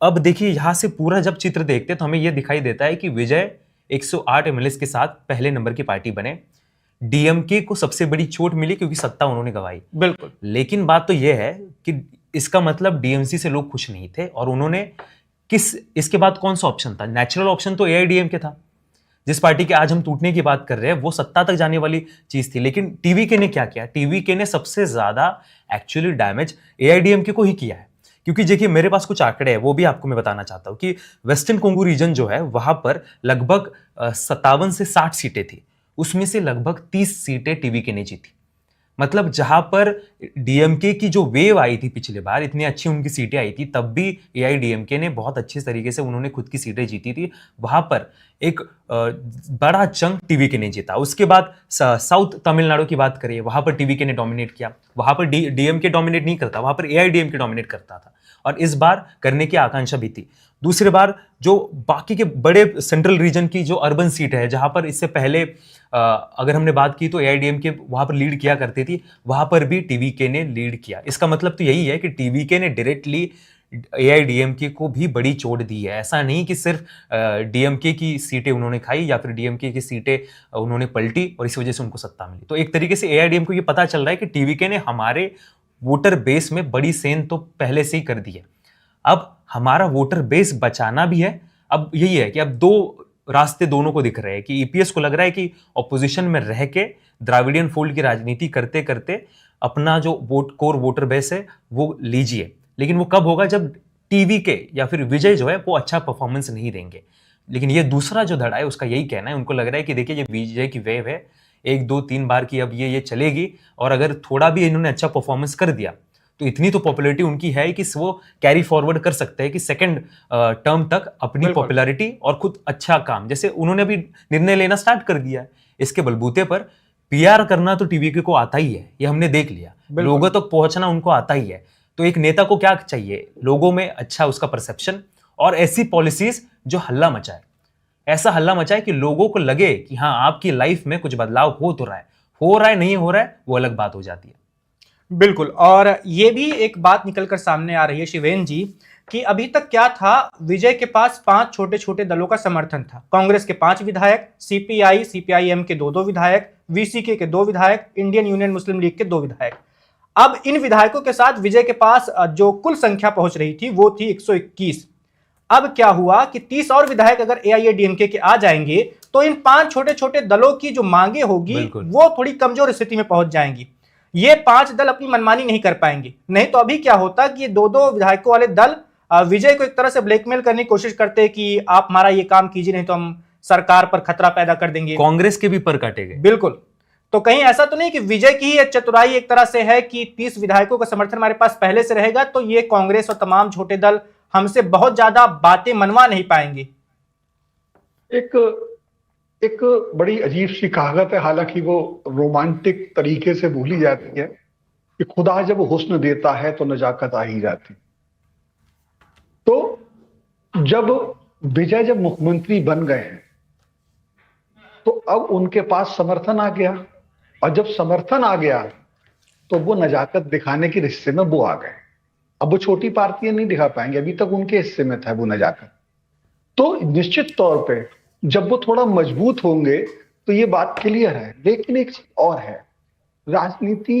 अब देखिए यहां से पूरा जब चित्र देखते हैं तो हमें यह दिखाई देता है कि विजय 108 एमएलए के साथ पहले नंबर की पार्टी बने। डीएमके को सबसे बड़ी चोट मिली क्योंकि सत्ता उन्होंने गंवाई। बिल्कुल, लेकिन बात तो यह है कि इसका मतलब डीएमसी से लोग खुश नहीं थे और उन्होंने इसके बाद कौन सा ऑप्शन था? नेचुरल ऑप्शन तो एआईडीएमके था। जिस पार्टी के आज हम टूटने की बात कर रहे हैं वो सत्ता तक जाने वाली चीज थी। लेकिन टीवीके ने क्या किया? टीवीके ने सबसे ज्यादा एक्चुअली डैमेज एआईडीएमके को ही किया है। क्योंकि देखिए मेरे पास कुछ आंकड़े हैं, वो भी आपको मैं बताना चाहता हूं कि वेस्टर्न कोंगो रीजन जो है वहां पर लगभग 57 से 60 सीटें थी, उसमें से लगभग 30 सीटें टीवीके ने जीती। मतलब जहां पर डीएमके की जो वेव आई थी पिछले बार, इतनी अच्छी उनकी सीटें आई थी, तब भी एआईडीएमके ने बहुत अच्छे तरीके से उन्होंने खुद की सीटें जीती थी। वहां पर एक बड़ा चंक टीवीके ने जीता। उसके बाद साउथ तमिलनाडु की बात करिए, वहां पर टीवीके ने डोमिनेट किया। वहां पर डीएमके डोमिनेट नहीं करता, वहां पर एआईडीएमके डोमिनेट करता था और इस बार करने की आकांक्षा भी थी। दूसरी बार जो बाकी के बड़े सेंट्रल रीजन की जो अर्बन सीट है, जहां पर इससे पहले अगर हमने बात की तो एआईडीएमके वहां पर लीड किया करती थी, वहां पर भी टीवीके ने लीड किया। इसका मतलब तो यही है कि टीवीके ने डायरेक्टली एआईडीएमके को भी बड़ी चोट दी है। ऐसा नहीं कि सिर्फ डीएमके की सीटें उन्होंने खाई या फिर डीएमके की सीटें उन्होंने पलटी और इस वजह से उनको सत्ता मिली। तो एक तरीके से एआईडीएमके को ये पता चल रहा है कि टीवीके ने हमारे वोटर बेस में बड़ी सेंध तो पहले से ही कर दी है, अब हमारा वोटर बेस बचाना भी है। अब यही है कि अब दो रास्ते दोनों को दिख रहे हैं कि ईपीएस को लग रहा है कि ऑपोजिशन में रह के द्राविडियन फोल्ड की राजनीति करते करते अपना जो कोर वोटर बेस है वो लीजिए, लेकिन वो कब होगा? जब टीवी के या फिर विजय जो है वो अच्छा परफॉर्मेंस नहीं देंगे। लेकिन ये दूसरा जो धड़ा है उसका यही कहना है, उनको लग रहा है कि देखिए ये विजय की वेव है, 1 2 3 बार की अब ये चलेगी, और अगर थोड़ा भी इन्होंने अच्छा परफॉर्मेंस कर दिया तो इतनी तो पॉपुलैरिटी उनकी है कि वो कैरी फॉरवर्ड कर सकते हैं कि सेकंड टर्म तक अपनी बिल्कुल। पॉपुलैरिटी और खुद अच्छा काम, जैसे उन्होंने अभी निर्णय लेना स्टार्ट कर दिया है। इसके बलबूते पर पीआर करना तो टीवी को आता ही है, ये हमने देख लिया, बिल्कुल। लोगों तक पहुंचना उनको आता ही है। तो एक नेता को क्या चाहिए, लोगों में अच्छा उसका परसेप्शन और ऐसी पॉलिसीज जो हल्ला मचाए, ऐसा हल्ला मचाए कि लोगों को लगे कि हाँ आपकी लाइफ में कुछ बदलाव हो तो रहा है, नहीं हो रहा है वो अलग बात हो जाती है। बिल्कुल। और ये भी एक बात निकलकर सामने आ रही है शिवेन जी कि अभी तक क्या था, विजय के पास 5 छोटे छोटे दलों का समर्थन था। कांग्रेस के 5 विधायक, सीपीआई सीपीआईएम के 2 विधायक, वीसीके के 2 विधायक, इंडियन यूनियन मुस्लिम लीग के 2 विधायक। अब इन विधायकों के साथ विजय के पास जो कुल संख्या पहुंच रही थी वो थी 121। अब क्या हुआ कि 30 और विधायक अगर एआईएडीएमके के आ जाएंगे तो इन 5 छोटे छोटे दलों की जो मांगे होगी वो थोड़ी कमजोर स्थिति में पहुंच जाएंगी। ये 5 दल अपनी मनमानी नहीं कर पाएंगे। नहीं तो अभी क्या होता कि ये 2 विधायकों वाले दल विजय को एक तरह से ब्लैकमेल करने की कोशिश करते कि आप हमारा ये काम कीजिए, नहीं तो हम सरकार पर खतरा पैदा कर देंगे। कांग्रेस के भी पर काटे गए। बिल्कुल। तो कहीं ऐसा तो नहीं कि विजय की ही चतुराई एक तरह से है कि 30 विधायकों का समर्थन हमारे पास पहले से रहेगा तो ये कांग्रेस और तमाम छोटे दल हमसे बहुत ज्यादा बातें मनवा नहीं पाएंगे। एक बड़ी अजीब सी कहावत है, हालांकि वो रोमांटिक तरीके से बोली जाती है कि खुदा जब हुस्न देता है तो नजाकत आ ही जाती। तो जब विजय जब मुख्यमंत्री बन गए हैं तो अब उनके पास समर्थन आ गया, और जब समर्थन आ गया तो वो नजाकत दिखाने के हिस्से में वो आ गए। अब वो छोटी पार्टियां नहीं दिखा पाएंगे, अभी तक उनके हिस्से में था वो नजाकत। तो निश्चित तौर पे जब वो थोड़ा मजबूत होंगे तो ये बात क्लियर है। लेकिन एक चीज और है, राजनीति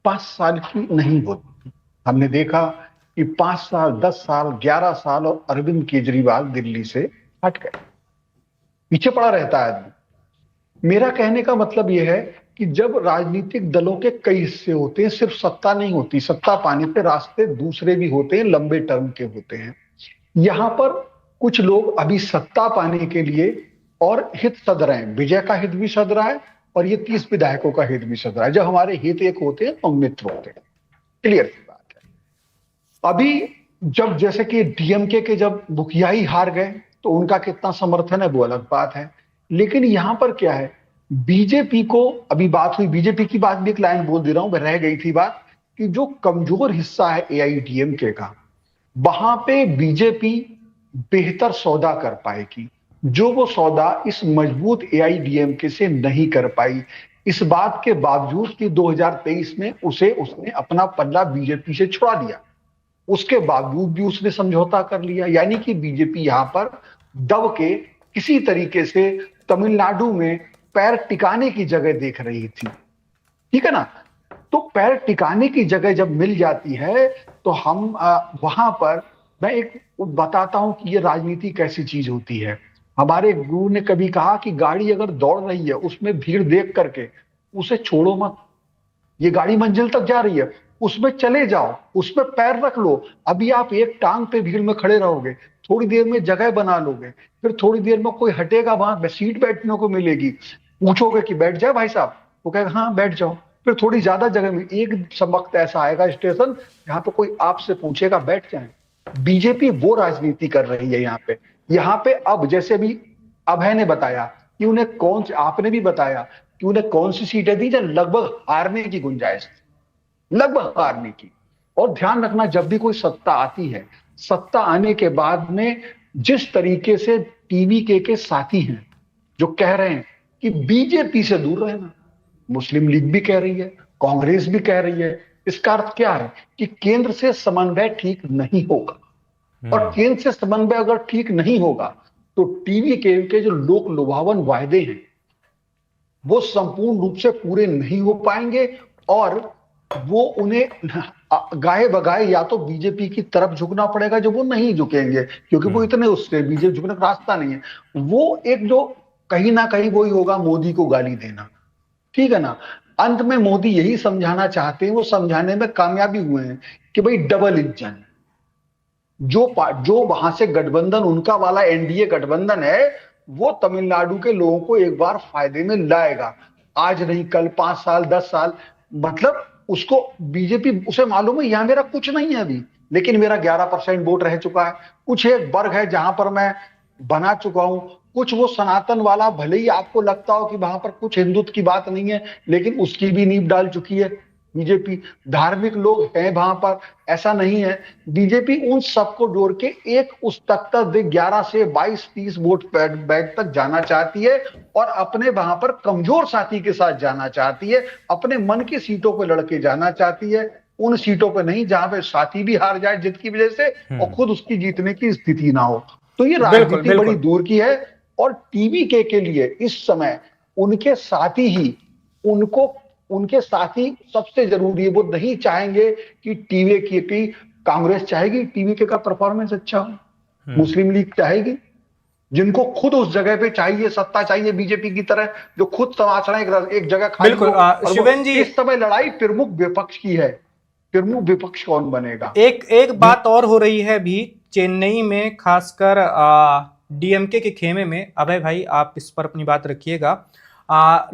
5 साल की नहीं होती। हमने देखा कि 5 साल, 10 साल, 11 साल और अरविंद केजरीवाल दिल्ली से हट गए, पीछे पड़ा रहता है आदमी। मेरा कहने का मतलब यह है कि जब राजनीतिक दलों के कई हिस्से होते हैं, सिर्फ सत्ता नहीं होती, सत्ता पाने पे रास्ते दूसरे भी होते हैं, लंबे टर्म के होते हैं। यहां पर कुछ लोग अभी सत्ता पाने के लिए और हित सध रहे हैं, विजय का हित भी सध रहा है और ये 30 विधायकों का हित भी सध रहा है। जब हमारे हित एक होते हैं तो मित्र होते हैं, क्लियर सी बात है। अभी जब जैसे कि डीएमके के जब मुखिया ही हार गए तो उनका कितना समर्थन है वो अलग बात है। लेकिन यहां पर क्या है, बीजेपी को अभी बात हुई, बीजेपी की बात भी एक लाइन बोल दे रहा हूं, रह गई थी बात कि जो कमजोर हिस्सा है एआईडीएमके का, वहां पे बीजेपी बेहतर सौदा कर पाएगी, जो वो सौदा इस मजबूत एआईडीएमके से नहीं कर पाई। इस बात के बावजूद कि 2023 में उसने अपना पल्ला बीजेपी से छुड़ा दिया, उसके बावजूद भी उसने समझौता कर लिया। यानी कि बीजेपी यहां पर दब के किसी तरीके से तमिलनाडु में पैर टिकाने की जगह देख रही थी, ठीक है ना। तो पैर टिकाने की जगह जब मिल जाती है तो हम वहां पर, मैं एक बताता हूं कि ये राजनीति कैसी चीज होती है। हमारे गुरु ने कभी कहा कि गाड़ी अगर दौड़ रही है उसमें भीड़ देख करके उसे छोड़ो मत, ये गाड़ी मंजिल तक जा रही है उसमें चले जाओ, उसमें पैर रख लो। अभी आप एक टांग पे भीड़ में खड़े रहोगे, थोड़ी देर में जगह बना लोगे, फिर थोड़ी देर में कोई हटेगा, वहां सीट बैठने को मिलेगी, पूछोगे कि बैठ जाए भाई साहब, वो कहेगा हाँ बैठ जाओ, फिर थोड़ी ज्यादा जगह में एक वक्त ऐसा आएगा स्टेशन जहां पे कोई आपसे पूछेगा बैठ जाए। बीजेपी वो राजनीति कर रही है यहाँ पे। अब जैसे भी अभय ने बताया कि उन्हें आपने भी बताया कि उन्हें कौन सी सीटें दी जब लगभग हारने की गुंजाइश, लगभग हारने की। और ध्यान रखना, जब भी कोई सत्ता आती है, सत्ता आने के बाद में जिस तरीके से टीवी के साथी हैं जो कह रहे हैं कि बीजेपी से दूर रहना, मुस्लिम लीग भी कह रही है, कांग्रेस भी कह रही है, इसका अर्थ क्या है कि केंद्र से समन्वय ठीक नहीं होगा। और केंद्र से समन्वय अगर ठीक नहीं होगा तो टीवी के जो लोक लुभावन वायदे हैं वो संपूर्ण रूप से पूरे नहीं हो पाएंगे, और वो उन्हें गाए बगाए या तो बीजेपी की तरफ झुकना पड़ेगा, जो वो नहीं झुकेंगे क्योंकि वो इतने उससे बीजेपी झुकने का रास्ता नहीं है। वो एक जो कहीं ना कहीं वही होगा, मोदी को गाली देना, ठीक है ना। अंत में मोदी यही समझाना चाहते हैं, वो समझाने में कामयाबी हुए हैं कि भाई डबल इंजन, जो वहां से गठबंधन, उनका वाला एनडीए गठबंधन है, वो तमिलनाडु के लोगों को एक बार फायदे में लाएगा। आज नहीं कल, 5 साल 10 साल, मतलब उसको बीजेपी, उसे मालूम है यहां मेरा कुछ नहीं है अभी, लेकिन मेरा 11% वोट रह चुका है। कुछ एक वर्ग है जहां पर मैं बना चुका हूं। कुछ वो सनातन वाला, भले ही आपको लगता हो कि वहां पर कुछ हिंदुत्व की बात नहीं है, लेकिन उसकी भी नींव डाल चुकी है बीजेपी। धार्मिक लोग हैं वहां पर, ऐसा नहीं है। बीजेपी उन सबको जोड़ के एक उस तक 11 से 22-30 वोट बैंक तक जाना चाहती है, और अपने वहां पर कमजोर साथी के साथ जाना चाहती है, अपने मन की सीटों पर लड़के जाना चाहती है, उन सीटों पर नहीं जहां पे साथी भी हार जाए जित की वजह से, और खुद उसकी जीतने की स्थिति ना हो। तो ये बिल्कुल राजनीति बड़ी बिल्कुल। दूर की है। और टीवी के लिए इस समय उनके साथी ही, उनको उनके साथी सबसे जरूरी है। वो नहीं चाहेंगे कि टीवी की कांग्रेस चाहेगी टीवी के का परफॉर्मेंस अच्छा हो, मुस्लिम लीग चाहेगी, जिनको खुद उस जगह पे चाहिए, सत्ता चाहिए बीजेपी की तरह, जो खुद समासना एक जगह खाली बिल्कुल हो। और शिवेन जी, इस समय लड़ाई प्रमुख विपक्ष की है। प्रमुख विपक्ष कौन बनेगा? एक एक बात और हो रही है अभी चेन्नई में, खासकर डीएमके के खेमे में। अभय भाई आप इस पर अपनी बात रखिएगा।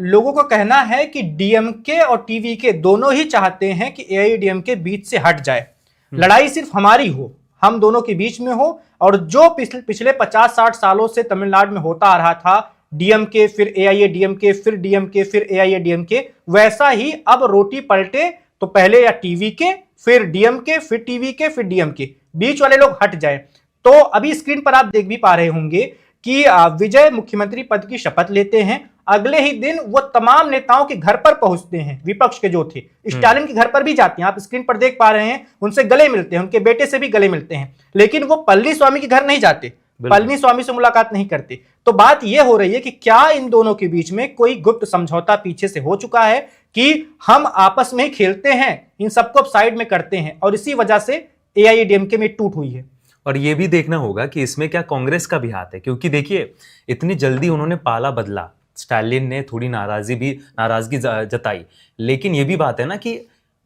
लोगों का कहना है कि डीएमके और टीवीके दोनों ही चाहते हैं कि एआईएडीएमके बीच से हट जाए, लड़ाई सिर्फ हमारी हो, हम दोनों के बीच में हो। और जो पिछले 50-60 सालों से तमिलनाडु में होता आ रहा था, डीएमके फिर एआईएडीएमके फिर डीएमके फिर एआईएडीएमके, वैसा ही अब रोटी पलटे तो पहले या टीवी के फिर डीएमके फिर टीवी के फिर डीएमके, बीच वाले लोग हट जाए। तो अभी स्क्रीन पर आप देख भी पा रहे होंगे कि विजय मुख्यमंत्री पद की शपथ लेते हैं, अगले ही दिन वो तमाम नेताओं के घर पर पहुंचते हैं, विपक्ष के जो थे स्टालिन के घर पर भी जाते हैं, आप स्क्रीन पर देख पा रहे हैं, उनसे गले मिलते हैं, उनके बेटे से भी गले मिलते हैं। लेकिन वो पलनीस्वामी के घर नहीं जाते, पलनीस्वामी से मुलाकात नहीं करते। तो बात यह हो रही है कि क्या इन दोनों के बीच में कोई गुप्त समझौता पीछे से हो चुका है कि हम आपस में ही खेलते हैं, इन सबको साइड में करते हैं, और इसी वजह से एआईएडीएमके में टूट हुई है। और ये भी देखना होगा कि इसमें क्या कांग्रेस का भी हाथ है, क्योंकि देखिए इतनी जल्दी उन्होंने पाला बदला, स्टालिन ने थोड़ी नाराजगी जताई, लेकिन ये भी बात है ना कि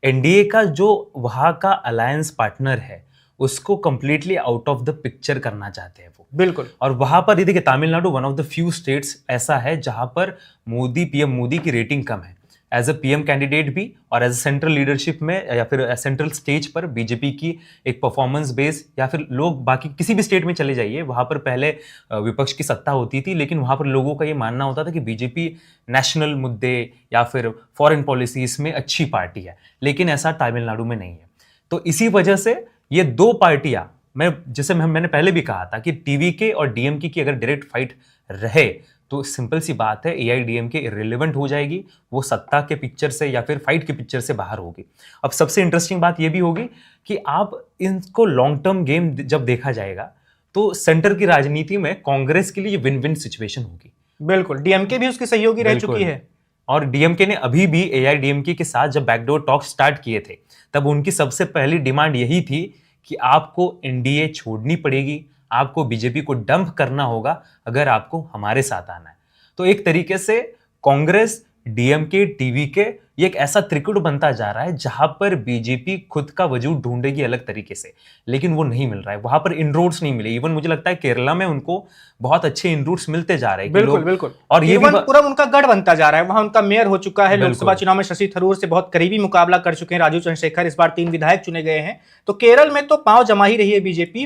एनडीए का जो वहां का अलायंस पार्टनर है उसको completely out of the picture करना चाहते हैं वो। बिल्कुल। और वहां पर ये देखिए Tamil Nadu one of the few states ऐसा है जहां पर पीएम मोदी की रेटिंग कम है, एज अ पीएम कैंडिडेट भी और एज अ सेंट्रल लीडरशिप में या फिर सेंट्रल स्टेज पर बीजेपी की एक परफॉर्मेंस बेस, या फिर लोग बाकी किसी भी स्टेट में चले जाइए वहां पर पहले विपक्ष की सत्ता होती थी, लेकिन वहां पर लोगों का ये मानना होता था कि बीजेपी नेशनल मुद्दे या फिर फॉरेन पॉलिसीज में अच्छी पार्टी है, लेकिन ऐसा तमिलनाडु में नहीं है। तो इसी वजह से ये दो पार्टियां, मैंने पहले भी कहा था कि टीवीके और डीएमके की अगर डायरेक्ट फाइट रहे तो सिंपल सी बात है एआईडीएमके इररिलेवेंट हो जाएगी, वो सत्ता के पिक्चर से या फिर फाइट के पिक्चर से बाहर होगी। अब सबसे इंटरेस्टिंग बात ये भी होगी कि आप इनको लॉन्ग टर्म गेम जब देखा जाएगा तो सेंटर की राजनीति में कांग्रेस के लिए विन विन सिचुएशन होगी। बिल्कुल, डीएमके भी उसकी सहयोगी रह चुकी है। और डीएमके ने अभी भी एआईडीएमके के साथ जब बैकडोर टॉक स्टार्ट किए थे तब उनकी सबसे पहली डिमांड यही थी कि आपको एनडीए छोड़नी पड़ेगी, आपको बीजेपी को डंप करना होगा अगर आपको हमारे साथ आना है। तो एक तरीके से कांग्रेस, डीएमके, टीवीके, ये एक ऐसा त्रिकुट बनता जा रहा है जहां पर बीजेपी खुद का वजूद ढूंढेगी अलग तरीके से, लेकिन वो नहीं मिल रहा है, वहां पर इनरूट्स नहीं मिले। इवन मुझे लगता है केरला में उनको बहुत अच्छे इनरूट्स मिलते जा रहे हैं। बिल्कुल बिल्कुल। और ये भी पूरा उनका गढ़ बनता जा रहा है, वहां उनका मेयर हो चुका है, लोकसभा चुनाव में शशि थरूर से बहुत करीबी मुकाबला कर चुके हैं राजीव चंद्रशेखर, इस बार 3 विधायक चुने गए हैं। तो केरल में तो पांव जमा ही रही है बीजेपी।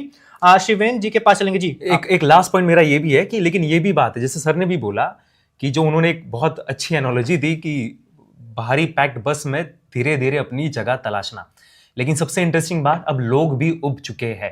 शिवेन जी के पास चलेंगे जी। एक लास्ट पॉइंट मेरा ये भी है कि लेकिन ये भी बात है, जैसे सर ने भी बोला कि जो उन्होंने एक बहुत अच्छी एनोलॉजी दी कि बाहरी पैक्ड बस में धीरे धीरे अपनी जगह तलाशना, लेकिन सबसे इंटरेस्टिंग बात अब लोग भी उब चुके हैं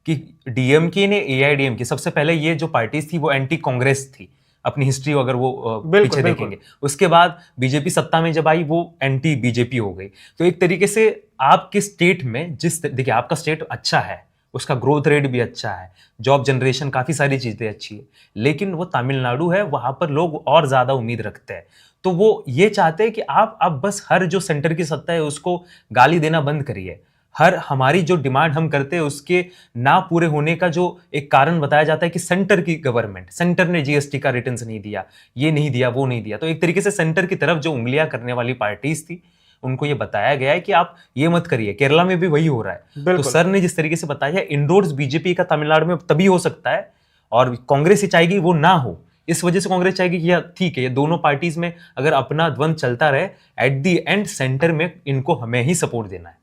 कि डीएमके ने एआईडीएमके, सबसे पहले ये जो पार्टीज थी वो एंटी कांग्रेस थी, अपनी हिस्ट्री अगर वो पीछे देखेंगे, उसके बाद बीजेपी सत्ता में जब आई वो एंटी बीजेपी हो गई। तो एक तरीके से आपके स्टेट में देखिए आपका स्टेट अच्छा है, उसका ग्रोथ रेट भी अच्छा है, जॉब जनरेशन, काफी सारी चीजें अच्छी है, लेकिन वो तमिलनाडु है, वहां पर लोग और ज्यादा उम्मीद रखते हैं। तो वो ये चाहते हैं कि आप बस हर जो सेंटर की सत्ता है उसको गाली देना बंद करिए। हर हमारी जो डिमांड हम करते हैं उसके ना पूरे होने का जो एक कारण बताया जाता है कि सेंटर की गवर्नमेंट, सेंटर ने जीएसटी का रिटर्न्स नहीं दिया, ये नहीं दिया, वो नहीं दिया। तो एक तरीके से सेंटर की तरफ जो उंगलियां करने वाली पार्टीज थी उनको ये बताया गया है कि आप ये मत करिए। केरला में भी वही हो रहा है। तो बिल्कुल। सर ने जिस तरीके से बताया, इंडोर्स बीजेपी का तमिलनाडु में तभी हो सकता है, और कांग्रेस ही चाहेगी वो ना हो। इस वजह से कांग्रेस चाहेगी कि ठीक है, ये दोनों पार्टीज में अगर अपना द्वंद चलता रहे, एट दी एंड सेंटर में इनको हमें ही सपोर्ट देना है।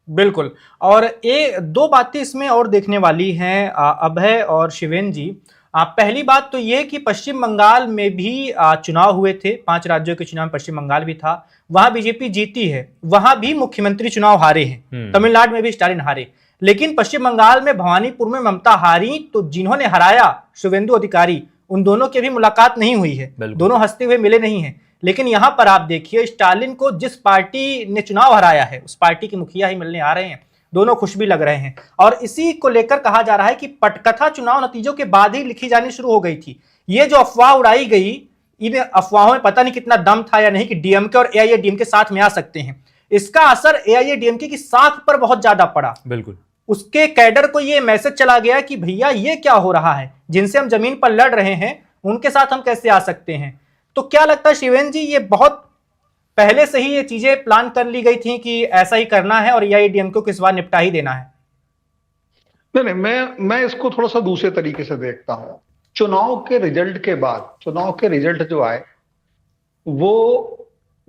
बिल्कुल। और ये दो बातें इसमें और देखने वाली हैं अभय और शिवेन जी। पहली बात तो ये कि पश्चिम बंगाल में भी चुनाव हुए थे, 5 राज्यों के चुनाव में पश्चिम बंगाल भी था, वहां बीजेपी जीती है, वहां भी मुख्यमंत्री चुनाव हारे हैं। तमिलनाडु में भी स्टालिन हारे, लेकिन पश्चिम बंगाल में भवानीपुर में ममता हारी, तो जिन्होंने हराया शुवेंदु अधिकारी, उन दोनों की भी मुलाकात नहीं हुई है, दोनों हंसते हुए मिले नहीं है। लेकिन यहां पर आप देखिए, स्टालिन को जिस पार्टी ने चुनाव हराया है उस पार्टी के मुखिया ही मिलने आ रहे हैं, दोनों खुश भी लग रहे हैं। और इसी को लेकर कहा जा रहा है कि पटकथा चुनाव नतीजों के बाद ही लिखी जानी शुरू हो गई थी। ये जो अफवाह उड़ाई गई, इन अफवाहों में पता नहीं कितना दम था या नहीं कि डीएमके और एआईएडीएमके साथ में आ सकते हैं, इसका असर एआईएडीएमके की साख पर बहुत ज्यादा पड़ा। बिल्कुल, उसके कैडर को ये मैसेज चला गया कि भैया ये क्या हो रहा है, जिनसे हम जमीन पर लड़ रहे हैं उनके साथ हम कैसे आ सकते हैं। तो क्या लगता है शिवेन जी, ये बहुत पहले से ही ये चीजें प्लान कर ली गई थी कि ऐसा ही करना है और एआईएडीएमके को इस बार निपटा ही देना है? नहीं, मैं इसको थोड़ा सा दूसरे तरीके से देखता हूं। चुनाव के रिजल्ट के बाद, चुनाव के रिजल्ट जो आए वो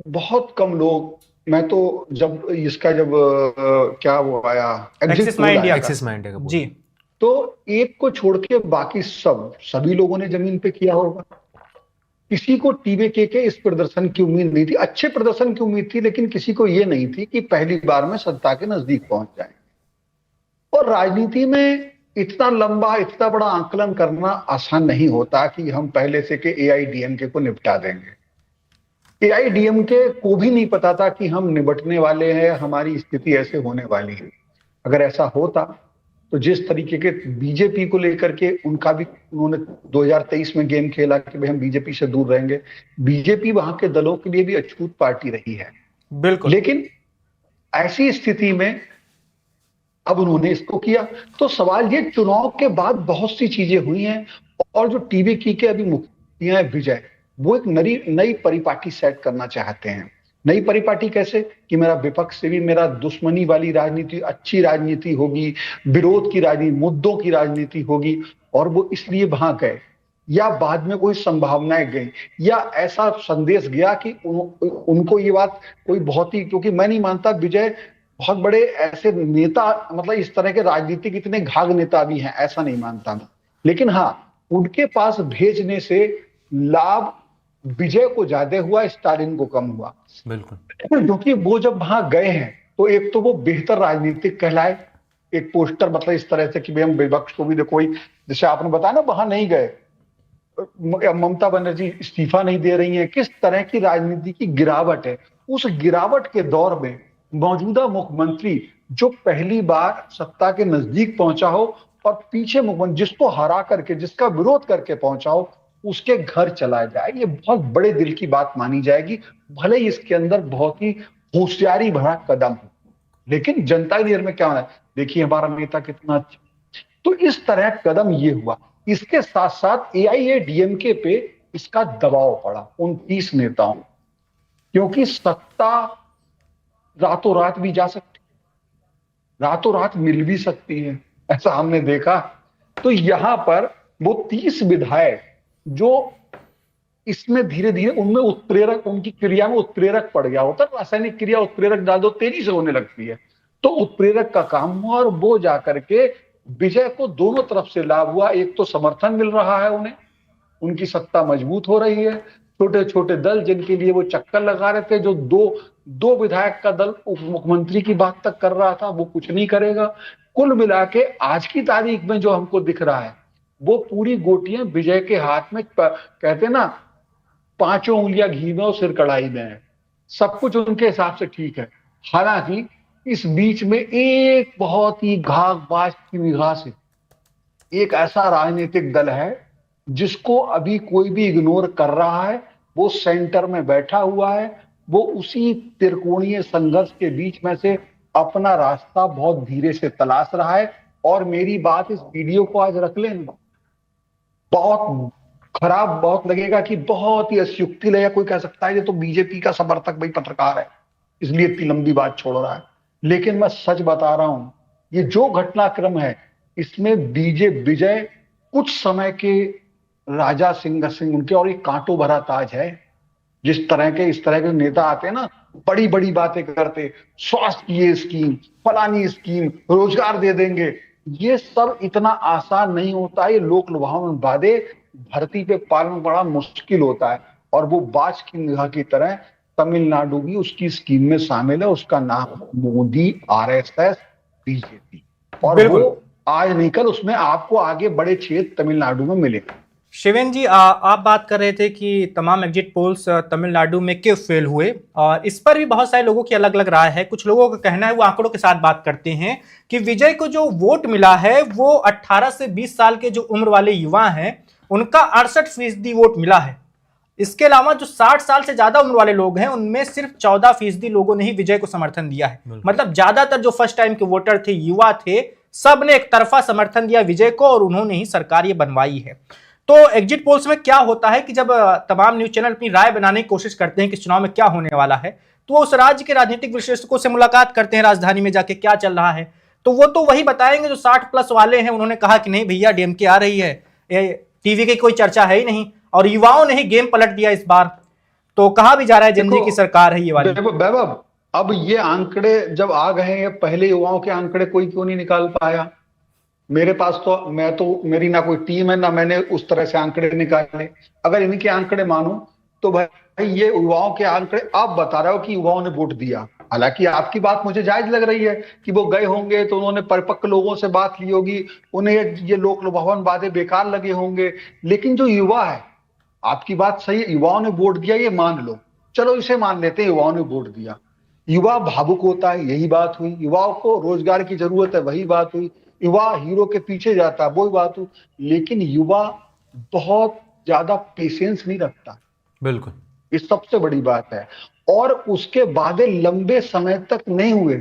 बहुत कम लोग, मैं तो जब इसका जब क्या वो आया एक्सिस माई इंडिया का जी, तो एक को छोड़ के बाकी सभी लोगों ने जमीन पे किया होगा। किसी को टीवीके के इस प्रदर्शन की उम्मीद नहीं थी, अच्छे प्रदर्शन की उम्मीद थी, लेकिन किसी को यह नहीं थी कि पहली बार में सत्ता के नजदीक पहुंच जाए। और राजनीति में इतना लंबा, इतना बड़ा आंकलन करना आसान नहीं होता कि हम पहले से के एआईडीएमके को निपटा देंगे। एआईडीएमके को भी नहीं पता था कि हम निपटने वाले हैं, हमारी स्थिति ऐसे होने वाली है। अगर ऐसा होता तो जिस तरीके के बीजेपी को लेकर के उनका भी उन्होंने 2023 में गेम खेला कि भाई हम बीजेपी से दूर रहेंगे, बीजेपी वहां के दलों के लिए भी अछूत पार्टी रही है। बिल्कुल। लेकिन ऐसी स्थिति में अब उन्होंने इसको किया। तो सवाल ये, चुनाव के बाद बहुत सी चीजें हुई हैं, और जो टीवीके के अभी मुखिया विजय, वो एक नई परिपाटी सेट करना चाहते हैं। नई परिपाटी कैसे कि मेरा विपक्ष से भी मेरा दुश्मनी वाली राजनीति, अच्छी राजनीति होगी, विरोध की राजनीति, मुद्दों की राजनीति होगी। और वो इसलिए वहां गए, या बाद में कोई संभावनाएं गई, या ऐसा संदेश गया कि उनको ये बात कोई बहुत ही, क्योंकि मैं नहीं मानता विजय बहुत बड़े ऐसे नेता, मतलब इस तरह के राजनीतिक इतने घाघ नेता भी हैं, ऐसा नहीं मानता मैं। लेकिन हाँ, उनके पास भेजने से लाभ विजय को ज्यादा हुआ, स्टालिन को कम हुआ। बिल्कुल, क्योंकि वो जब वहां गए हैं तो एक तो वो बेहतर राजनीतिक कहलाए, एक पोस्टर, मतलब इस तरह से कि भाई हम विपक्ष को भी देखो, जैसे आपने बताया ना, वहां नहीं गए, ममता बनर्जी इस्तीफा नहीं दे रही हैं, किस तरह की राजनीति की गिरावट है। उस गिरावट के दौर में मौजूदा मुख्यमंत्री जो पहली बार सत्ता के नजदीक पहुंचा हो, और पीछे मुख्यमंत्री जिसको हरा करके, जिसका विरोध करके पहुंचा हो, उसके घर चला जाए, ये बहुत बड़े दिल की बात मानी जाएगी। भले ही इसके अंदर बहुत ही होशियारी भरा कदम हो, लेकिन जनता की नजर में क्या होना है, देखिए हमारा नेता कितना अच्छा। तो इस तरह कदम ये हुआ। इसके साथ साथ एआईएडीएमके पे इसका दबाव पड़ा, उन 30 नेताओं, क्योंकि सत्ता रातों रात भी जा सकती, रातों रात मिल भी सकती है, ऐसा हमने देखा। तो यहां पर वो 30 विधायक जो इसमें धीरे धीरे उनमें उत्प्रेरक, उनकी क्रिया में उत्प्रेरक पड़ गया होता है, रासायनिक क्रिया उत्प्रेरक डाल दो, तेजी से होने लगती है। तो उत्प्रेरक का काम हुआ, और वो जाकर के विजय को दोनों तरफ से लाभ हुआ। एक तो समर्थन मिल रहा है उन्हें, उनकी सत्ता मजबूत हो रही है। छोटे छोटे दल जिनके लिए वो चक्कर लगा रहे थे, जो दो विधायक का दल उप मुख्यमंत्री की बात तक कर रहा था, वो कुछ नहीं करेगा। कुल मिला के आज की तारीख में जो हमको दिख रहा है, वो पूरी गोटियां विजय के हाथ में, कहते ना 5 उंगलियां घी में और सिर कढ़ाई में है, सब कुछ उनके हिसाब से ठीक है। हालांकि इस बीच में एक बहुत ही घाघबाज की निगाह से एक ऐसा राजनीतिक दल है जिसको अभी कोई भी इग्नोर कर रहा है, वो सेंटर में बैठा हुआ है, वो उसी त्रिकोणीय संघर्ष के बीच में से अपना रास्ता बहुत धीरे से तलाश रहा है। और मेरी बात, इस वीडियो को आज रख लें, बहुत खराब बहुत लगेगा कि बहुत ही अत्युक्ति लगेगा, कोई कह सकता है ये तो बीजेपी का समर्थक भाई पत्रकार है, इसलिए इतनी लंबी बात छोड़ रहा है। लेकिन मैं सच बता रहा हूं, ये जो घटनाक्रम है इसमें विजय कुछ समय के राजा सिंह सिंह उनके, और ये कांटों भरा ताज है। जिस तरह के इस तरह के नेता आते हैं ना, बड़ी बड़ी बातें करते, स्वास्थ्य की ये स्कीम, फलानी स्कीम, रोजगार दे देंगे, ये सब इतना आसान नहीं होता है। ये लोक लुभावन वादे धरती पे पालन बड़ा मुश्किल होता है। और वो बाज की निगाह की तरह तमिलनाडु भी उसकी स्कीम में शामिल है। उसका नाम मोदी, आरएसएस, बीजेपी। और बिल्कुल। वो आज नहीं कल उसमें आपको आगे बड़े क्षेत्र तमिलनाडु में मिलेंगे। शिवेन जी, आप बात कर रहे थे कि तमाम एग्जिट पोल्स तमिलनाडु में क्यों फेल हुए, और इस पर भी बहुत सारे लोगों की अलग अलग राय है। कुछ लोगों का कहना है, वो आंकड़ों के साथ बात करते हैं, कि विजय को जो वोट मिला है वो 18 से 20 साल के जो उम्र वाले युवा हैं उनका 68% वोट मिला है। इसके अलावा जो 60 साल से ज्यादा उम्र वाले लोग हैं उनमें सिर्फ 14% लोगों ने ही विजय को समर्थन दिया है। मतलब ज्यादातर जो फर्स्ट टाइम के वोटर थे, युवा थे, सब ने एक तरफा समर्थन दिया विजय को, और उन्होंने ही सरकार ये बनवाई है। तो एग्जिट पोल्स में क्या होता है कि जब तमाम न्यूज चैनल अपनी राय बनाने की कोशिश करते हैं कि चुनाव में क्या होने वाला है, तो वो उस राज्य के राजनीतिक विश्लेषकों से मुलाकात करते हैं, राजधानी में जाके क्या चल रहा है, तो वो तो वही बताएंगे जो 60+ वाले हैं। उन्होंने कहा कि नहीं भैया, डीएमके आ रही है, टीवी की कोई चर्चा है ही नहीं, और युवाओं ने ही गेम पलट दिया इस बार। तो कहा भी जा रहा है जनजी की सरकार है ये वाली। वैभव, अब ये आंकड़े जब आ गए हैं, पहले युवाओं के आंकड़े कोई क्यों नहीं निकाल पाया? मेरे पास तो मेरी ना कोई टीम है, ना मैंने उस तरह से आंकड़े निकाले। अगर इनके आंकड़े मानो तो भाई ये युवाओं के आंकड़े आप बता रहे हो कि युवाओं ने वोट दिया। हालांकि आपकी बात मुझे जायज लग रही है कि वो गए होंगे तो उन्होंने परिपक्व लोगों से बात ली होगी, उन्हें ये लोक लुभावन वादे बेकार लगे होंगे। लेकिन जो युवा है, आपकी बात सही है, युवाओं ने वोट दिया, ये मान लो, चलो इसे मान लेते हैं, युवाओं ने वोट दिया। युवा भावुक होता है, यही बात हुई। युवाओं को रोजगार की जरूरत है, वही बात हुई। युवा हीरो के पीछे जाता है, वही बात हुई। लेकिन युवा बहुत ज्यादा पेशेंस नहीं रखता, बिल्कुल, ये सबसे बड़ी बात है। और उसके वादे लंबे समय तक नहीं हुए।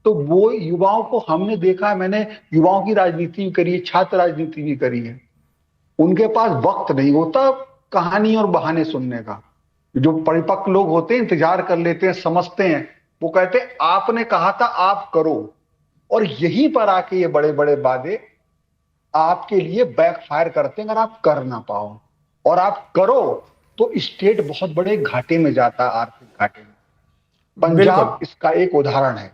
तो वो युवाओं को हमने देखा है, मैंने युवाओं की राजनीति भी करी है, छात्र राजनीति भी करी है। उनके पास वक्त नहीं होता कहानी और बहाने सुनने का। जो परिपक्व लोग होते हैं इंतजार कर लेते हैं, समझते हैं, वो कहते हैं आपने कहा था आप करो। और यहीं पर आके ये बड़े बड़े वादे आपके लिए बैकफायर करते हैं अगर आप कर ना पाओ। और आप करो तो स्टेट बहुत बड़े घाटे में जाता है, आर्थिक घाटे में। पंजाब इसका एक उदाहरण है।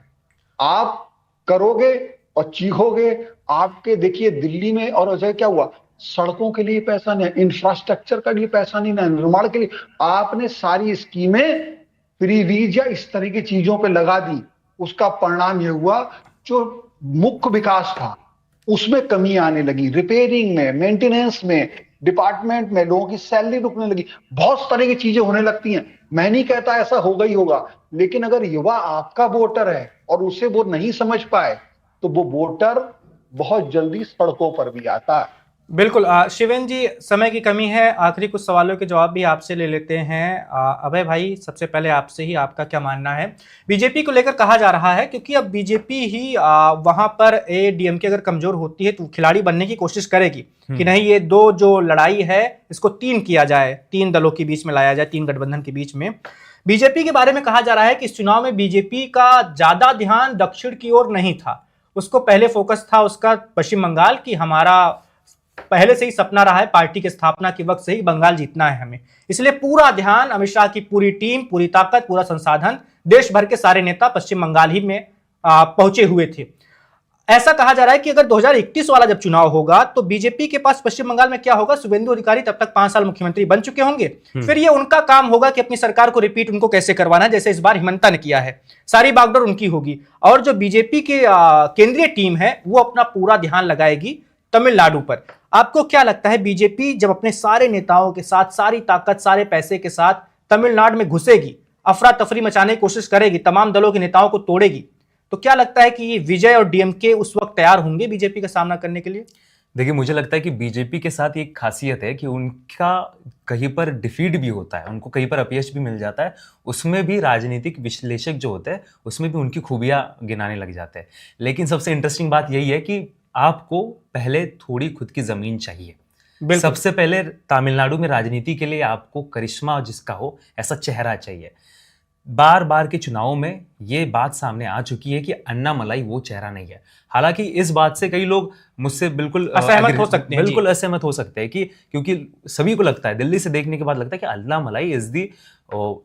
आप करोगे और चीखोगे, आपके देखिए दिल्ली में और अजय क्या हुआ, सड़कों के लिए पैसा नहीं, इंफ्रास्ट्रक्चर के लिए पैसा नहीं, निर्माण के लिए आपने सारी स्कीमें फ्री वीज या इस तरह की चीजों पे लगा दी। उसका परिणाम यह हुआ, जो मुख्य विकास था उसमें कमी आने लगी, रिपेयरिंग में, मेंटेनेंस में, डिपार्टमेंट में लोगों की सैलरी रुकने लगी, बहुत तरह की चीजें होने लगती हैं। मैं नहीं कहता ऐसा होगा ही होगा, लेकिन अगर युवा आपका वोटर है और उसे वो नहीं समझ पाए तो वो वोटर बहुत जल्दी सड़कों पर भी आता है। बिल्कुल। शिवेन जी, समय की कमी है, आखिरी कुछ सवालों के जवाब भी आपसे ले लेते हैं। अभय भाई, सबसे पहले आपसे ही, आपका क्या मानना है बीजेपी को लेकर? कहा जा रहा है क्योंकि अब बीजेपी ही वहां पर डीएमके अगर कमजोर होती है तो खिलाड़ी बनने की कोशिश करेगी कि नहीं, ये दो जो लड़ाई है इसको 3 किया जाए, 3 दलों के बीच में लाया जाए, 3 गठबंधन के बीच में। बीजेपी के बारे में कहा जा रहा है कि इस चुनाव में बीजेपी का ज्यादा ध्यान दक्षिण की ओर नहीं था, उसको पहले फोकस था उसका पश्चिम बंगाल की। हमारा पहले से ही सपना रहा है, पार्टी की स्थापना के वक्त से ही बंगाल जीतना है हमें, इसलिए पूरा ध्यान, अमित शाह की पूरी टीम, पूरी ताकत, पूरा संसाधन, देश भर के सारे नेता पश्चिम बंगाल ही में पहुंचे हुए थे। ऐसा कहा जा रहा है कि अगर 2021 वाला जब चुनाव होगा तो बीजेपी के पास पश्चिम बंगाल में क्या होगा, शुभेंदु अधिकारी तब तक 5 साल मुख्यमंत्री बन चुके होंगे। फिर ये उनका काम होगा कि अपनी सरकार को रिपीट उनको कैसे करवाना है, जैसे इस बार हिमंता ने किया है, सारी बागडोर उनकी होगी। और जो बीजेपी की केंद्रीय टीम है वो अपना पूरा ध्यान लगाएगी तमिलनाडु पर। आपको क्या लगता है, बीजेपी जब अपने सारे नेताओं के साथ, सारी ताकत, सारे पैसे के साथ तमिलनाडु में घुसेगी, अफरा तफरी मचाने की कोशिश करेगी, तमाम दलों के नेताओं को तोड़ेगी, तो क्या लगता है कि ये विजय और डीएमके उस वक्त तैयार होंगे बीजेपी का सामना करने के लिए? देखिए, मुझे लगता है कि बीजेपी के साथ एक खासियत है कि उनका कहीं पर डिफीट भी होता है, उनको कहीं पर अपयश भी मिल जाता है, उसमें भी राजनीतिक विश्लेषक जो होते हैं उसमें भी उनकी खूबियां गिनाने लग जाते हैं। लेकिन सबसे इंटरेस्टिंग बात यही है कि आपको पहले थोड़ी खुद की जमीन चाहिए। सबसे पहले तमिलनाडु में राजनीति के लिए आपको करिश्मा जिसका हो, ऐसा चेहरा चाहिए। बार बार के चुनावों में ये बात सामने आ चुकी है कि अन्नामलाई वो चेहरा नहीं है। हालांकि इस बात से कई लोग मुझसे बिल्कुल असहमत हो सकते हैं, बिल्कुल असहमत हो सकते हैं कि क्योंकि सभी को लगता है, दिल्ली से देखने के बाद लगता है कि Annamalai is the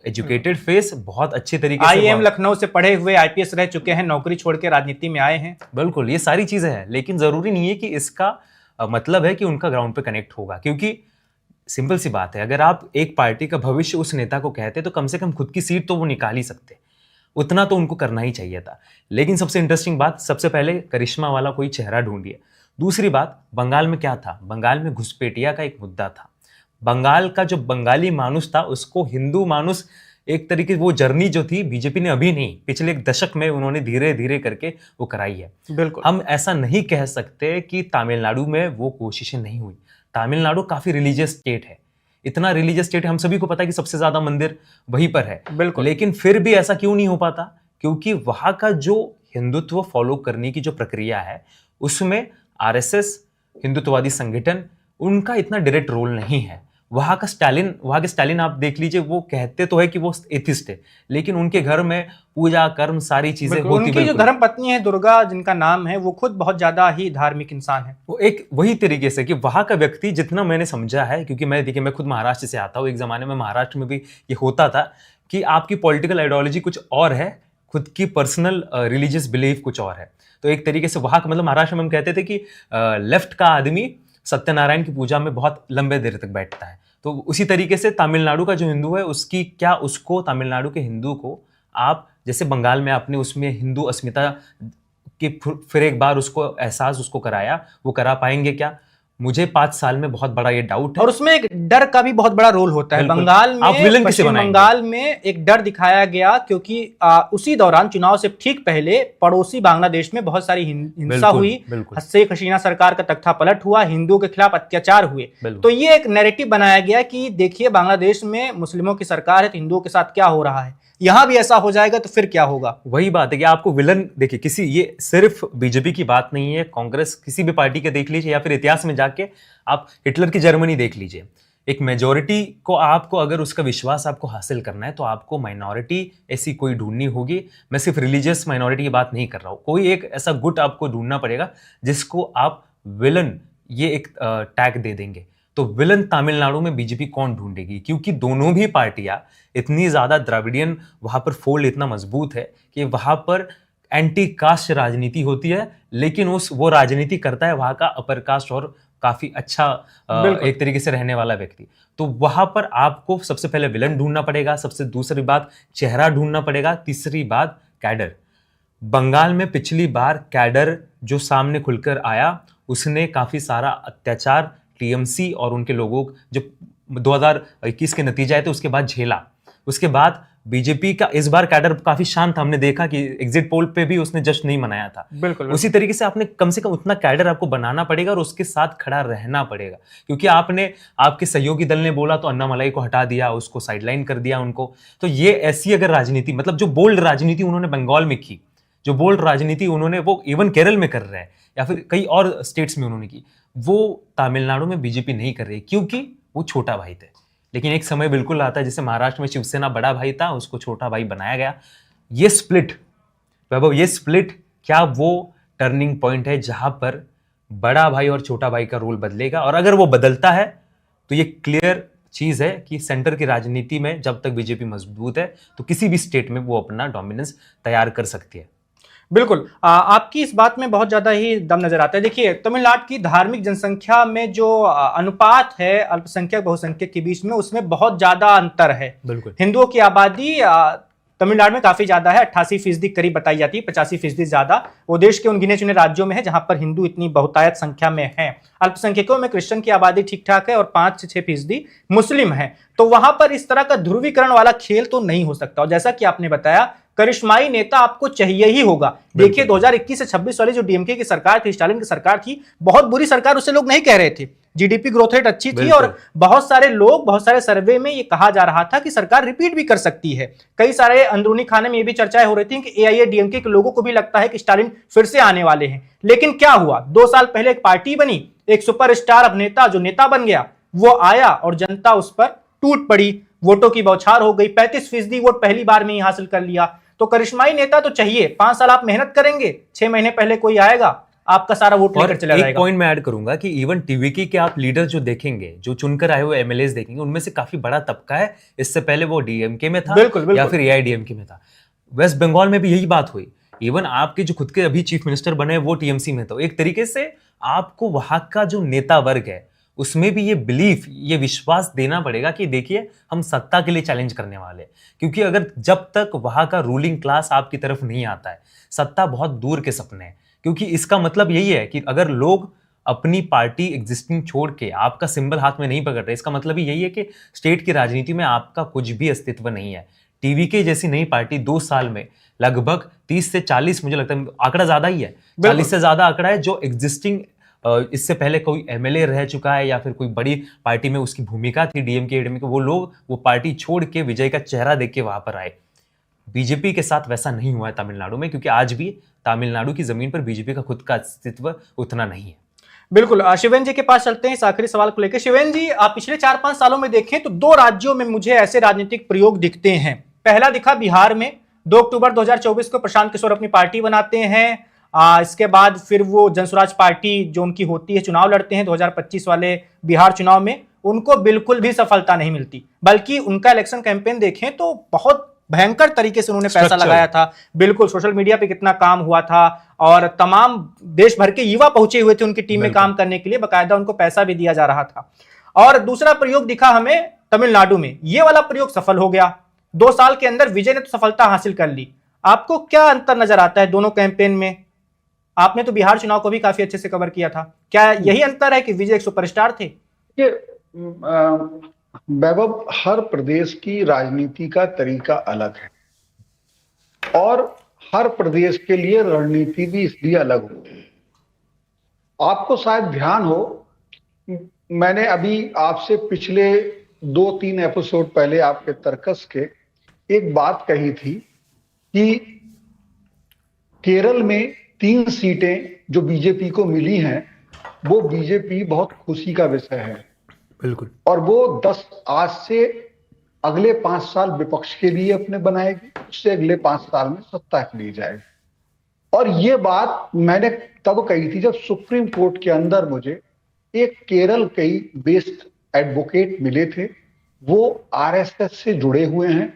educated face, बहुत अच्छे तरीके से IIM लखनऊ से पढ़े हुए, IPS रह चुके हैं, नौकरी छोड़ के राजनीति में आए हैं। बिल्कुल, ये सारी चीजें हैं, लेकिन जरूरी नहीं है कि इसका मतलब है कि उनका ग्राउंड पे कनेक्ट होगा। क्योंकि सिंपल सी बात है, अगर आप एक पार्टी का भविष्य उस नेता को कहते तो कम से कम खुद की सीट तो वो निकाल ही सकते, उतना तो उनको करना ही चाहिए था। लेकिन सबसे इंटरेस्टिंग बात, सबसे पहले करिश्मा वाला कोई चेहरा ढूंढिए। दूसरी बात, बंगाल में क्या था? बंगाल में घुसपैठिया का एक मुद्दा था। बंगाल का जो बंगाली मानुस था उसको हिंदू मानुस, एक तरीके वो जर्नी जो थी बीजेपी ने अभी नहीं, पिछले एक दशक में उन्होंने धीरे धीरे करके वो कराई है। बिल्कुल, हम ऐसा नहीं कह सकते कि तमिलनाडु में वो कोशिशें नहीं हुई। तमिलनाडु काफी रिलीजियस स्टेट है, इतना रिलीजियस स्टेट है, हम सभी को पता है कि सबसे ज्यादा मंदिर वहीं पर है। बिल्कुल। लेकिन फिर भी ऐसा क्यों नहीं हो पाता? क्योंकि वहां का जो हिंदुत्व फॉलो करने की जो प्रक्रिया है उसमें आरएसएस, हिंदुत्ववादी संगठन, उनका इतना डायरेक्ट रोल नहीं है। वहां के स्टालिन आप देख लीजिए, वो कहते तो है कि वो एथिस्ट है, लेकिन उनके घर में पूजा कर्म सारी चीजें होती। उनकी जो धर्म पत्नी है दुर्गा, जिनका नाम है, वो खुद बहुत ज्यादा ही धार्मिक इंसान है। वो एक वही तरीके से कि वहां का व्यक्ति, जितना मैंने समझा है, क्योंकि मैं खुद महाराष्ट्र से आता हूँ, एक जमाने में महाराष्ट्र में भी ये होता था कि आपकी पॉलिटिकल आइडियोलॉजी कुछ और है, खुद की पर्सनल रिलीजियस बिलीफ कुछ और है। तो एक तरीके से वहां का मतलब, महाराष्ट्र में हम कहते थे कि लेफ्ट का आदमी सत्यनारायण की पूजा में बहुत लंबे देर तक बैठता है। तो उसी तरीके से तमिलनाडु का जो हिंदू है उसकी क्या, उसको तमिलनाडु के हिंदू को आप जैसे बंगाल में आपने उसमें हिंदू अस्मिता की फिर एक बार उसको एहसास उसको कराया, वो करा पाएंगे क्या? मुझे 5 साल में बहुत बड़ा ये डाउट है। और उसमें एक डर का भी बहुत बड़ा रोल होता है। बंगाल में, आप विलन किसे पश्चिम बनाएंगे? बंगाल में एक डर दिखाया गया क्योंकि उसी दौरान चुनाव से ठीक पहले पड़ोसी बांग्लादेश में बहुत सारी हिंसा हुई, शेख हसीना सरकार का तख्ता पलट हुआ, हिंदुओं के खिलाफ अत्याचार हुए। तो ये एक नैरेटिव बनाया गया कि देखिए बांग्लादेश में मुस्लिमों की सरकार है तो हिंदुओं के साथ क्या हो रहा है, यहां भी ऐसा हो जाएगा तो फिर क्या होगा। वही बात है कि आपको विलन देखिए, किसी, ये सिर्फ बीजेपी की बात नहीं है, कांग्रेस किसी भी पार्टी के देख लीजिए या फिर इतिहास में जाके आप हिटलर की जर्मनी देख लीजिए। एक मेजॉरिटी को आपको अगर उसका विश्वास आपको हासिल करना है तो आपको माइनॉरिटी ऐसी कोई ढूंढनी होगी। मैं सिर्फ रिलीजियस माइनॉरिटी की बात नहीं कर रहा हूं, कोई एक ऐसा गुट आपको ढूंढना पड़ेगा जिसको आप विलन ये एक टैग दे देंगे। तो विलन तमिलनाडु में बीजेपी कौन ढूंढेगी? क्योंकि दोनों भी पार्टियां इतनी ज्यादा द्रविडियन, वहां पर फोल्ड इतना मजबूत है कि वहां पर एंटी कास्ट राजनीति होती है, लेकिन वो राजनीति करता है वहां का अपर कास्ट और काफी अच्छा एक तरीके से रहने वाला व्यक्ति। तो वहां पर आपको सबसे पहले विलन ढूंढना पड़ेगा, सबसे दूसरी बात चेहरा ढूंढना पड़ेगा, तीसरी बात कैडर। बंगाल में पिछली बार कैडर जो सामने खुलकर आया उसने काफी सारा अत्याचार टीएमसी और उनके लोगों जो 2021 के नतीजे आए थे उसके बाद झेला। उसके बाद बीजेपी का इस बार कैडर काफी शांत था, हमने देखा कि एग्जिट पोल पे भी उसने जश्न नहीं मनाया था। बिल्कुल। उसी तरीके से आपने कम से कम उतना कैडर आपको बनाना पड़ेगा और उसके साथ खड़ा रहना पड़ेगा। क्योंकि आपके सहयोगी दल ने बोला तो अन्नामलाई को हटा दिया, उसको साइडलाइन कर दिया उनको। तो ये ऐसी अगर राजनीति, मतलब जो बोल्ड राजनीति उन्होंने बंगाल में की, जो बोल्ड राजनीति उन्होंने वो इवन केरल में कर रहे हैं या फिर कई और स्टेट्स में उन्होंने की, वो तमिलनाडु में बीजेपी नहीं कर रही क्योंकि वो छोटा भाई थे। लेकिन एक समय बिल्कुल आता है जैसे महाराष्ट्र में शिवसेना बड़ा भाई था, उसको छोटा भाई बनाया गया। ये स्प्लिट, वैभव, ये स्प्लिट क्या वो टर्निंग पॉइंट है जहां पर बड़ा भाई और छोटा भाई का रोल बदलेगा? और अगर वो बदलता है तो ये क्लियर चीज है कि सेंटर की राजनीति में जब तक बीजेपी मजबूत है तो किसी भी स्टेट में वो अपना डोमिनेंस तैयार कर सकती है। बिल्कुल, आपकी इस बात में बहुत ज्यादा ही दम नजर आता है। देखिए तमिलनाडु की धार्मिक जनसंख्या में जो अनुपात है अल्पसंख्यक बहुसंख्यक के बीच में, उसमें बहुत ज्यादा अंतर है। बिल्कुल, हिंदुओं की आबादी तमिलनाडु में काफी ज्यादा है, 88% करीब बताई जाती है, 85% ज्यादा वो देश के उन गिने चुने राज्यों में है जहां पर हिंदू इतनी बहुतायत संख्या में है। अल्पसंख्यकों में क्रिश्चियन की आबादी ठीक ठाक है और 5 से 6% मुस्लिम है। तो वहां पर इस तरह का ध्रुवीकरण वाला खेल तो नहीं हो सकता। और जैसा कि आपने बताया, करिश्माई नेता आपको चाहिए ही होगा। देखिए 2021 से 26 वाली जो डीएमके की सरकार थी, स्टालिन की सरकार थी, बहुत बुरी सरकार उसे लोग नहीं कह रहे थे। जीडीपी ग्रोथ रेट अच्छी थी और बहुत सारे लोग, बहुत सारे सर्वे में ये कहा जा रहा था कि सरकार रिपीट भी कर सकती है। कई सारे अंदरूनी खाने में ये भी चर्चाएं हो रही थी कि एआईएडीएमके के लोगों को भी लगता है कि स्टालिन फिर से आने वाले हैं। लेकिन क्या हुआ? 2 साल पहले एक पार्टी बनी, एक सुपरस्टार अभिनेता जो नेता बन गया, वो आया और जनता उस पर टूट पड़ी, वोटों की बौछार हो गई, 35% वोट पहली बार में ही हासिल कर लिया। तो करिश्माई नेता तो चाहिए, 5 साल आप मेहनत करेंगे, 6 महीने पहले कोई आएगा, आपका सारा वोट लेकर चला एक जाएगा। पॉइंट मैं ऐड करूंगा कि इवन टीवीके के आप लीडर जो देखेंगे, जो चुनकर आए हुए एमएलएस देखेंगे, उनमें से काफी बड़ा तबका है, इससे पहले वो डीएमके में था, बिल्कुल। या फिर एआईडीएमके में था। वेस्ट बंगाल में भी यही बात हुई। इवन आपके जो खुद के अभी चीफ मिनिस्टर बने वो टीएमसी में, तो एक तरीके से आपको वहां का जो नेता वर्ग है उसमें भी ये बिलीफ, ये विश्वास देना पड़ेगा कि देखिए हम सत्ता के लिए चैलेंज करने वाले हैं। क्योंकि अगर जब तक वहां का रूलिंग क्लास आपकी तरफ नहीं आता है, सत्ता बहुत दूर के सपने हैं। क्योंकि इसका मतलब यही है कि अगर लोग अपनी पार्टी एग्जिस्टिंग छोड़ के आपका सिंबल हाथ में नहीं पकड़ रहे, इसका मतलब यही है कि स्टेट की राजनीति में आपका कुछ भी अस्तित्व नहीं है। टीवीके जैसी नई पार्टी 2 साल में लगभग 30 से 40, मुझे लगता है आंकड़ा ज्यादा ही है, 40 से ज्यादा आंकड़ा है, जो एग्जिस्टिंग इससे पहले कोई एमएलए रह चुका है या फिर कोई बड़ी पार्टी में उसकी भूमिका थी डीएमके एडीएमके, वो लोग वो पार्टी छोड़ के विजय का चेहरा देख के वहां पर आए। बीजेपी के साथ वैसा नहीं हुआ है तमिलनाडु में, क्योंकि आज भी तमिलनाडु की जमीन पर बीजेपी का खुद का अस्तित्व उतना नहीं है। बिल्कुल। शिवेन जी के पास चलते हैं इस आखिरी सवाल को लेकर। शिवेन जी, आप पिछले 4-5 सालों में देखें तो 2 राज्यों में मुझे ऐसे राजनीतिक प्रयोग दिखते हैं। पहला दिखा बिहार में, 2 अक्टूबर 2024 को प्रशांत किशोर अपनी पार्टी बनाते हैं। इसके बाद फिर वो जनसुराज पार्टी जो उनकी होती है चुनाव लड़ते हैं 2025 वाले बिहार चुनाव में, उनको बिल्कुल भी सफलता नहीं मिलती, बल्कि उनका इलेक्शन कैंपेन देखें तो बहुत भयंकर तरीके से उन्होंने पैसा लगाया था। बिल्कुल, सोशल मीडिया पे कितना काम हुआ था और तमाम देश भर के युवा पहुंचे हुए थे उनकी टीम में काम करने के लिए, बकायदा उनको पैसा भी दिया जा रहा था। और दूसरा प्रयोग दिखा हमें तमिलनाडु में, ये वाला प्रयोग सफल हो गया। 2 साल के अंदर विजय ने तो सफलता हासिल कर ली। आपको क्या अंतर नजर आता है दोनों कैंपेन में? आपने तो बिहार चुनाव को भी काफी अच्छे से कवर किया था, क्या यही अंतर है कि विजय एक सुपरस्टार थे? ये वैभव, हर प्रदेश की राजनीति का तरीका अलग है और हर प्रदेश के लिए रणनीति भी इसलिए अलग होती है। आपको शायद ध्यान हो, मैंने अभी आपसे पिछले 2-3 एपिसोड पहले आपके तर्कस के एक बात कही थी कि केरल में 3 सीटें जो बीजेपी को मिली हैं, वो बीजेपी बहुत खुशी का विषय है। बिल्कुल। और वो आज से अगले 5 साल विपक्ष के लिए अपने बनाएगी, उससे अगले 5 साल में सत्ता के लिए जाएगी। और ये बात मैंने तब कही थी जब सुप्रीम कोर्ट के अंदर मुझे एक केरल के बेस्ड एडवोकेट मिले थे, वो आरएसएस से जुड़े हुए हैं।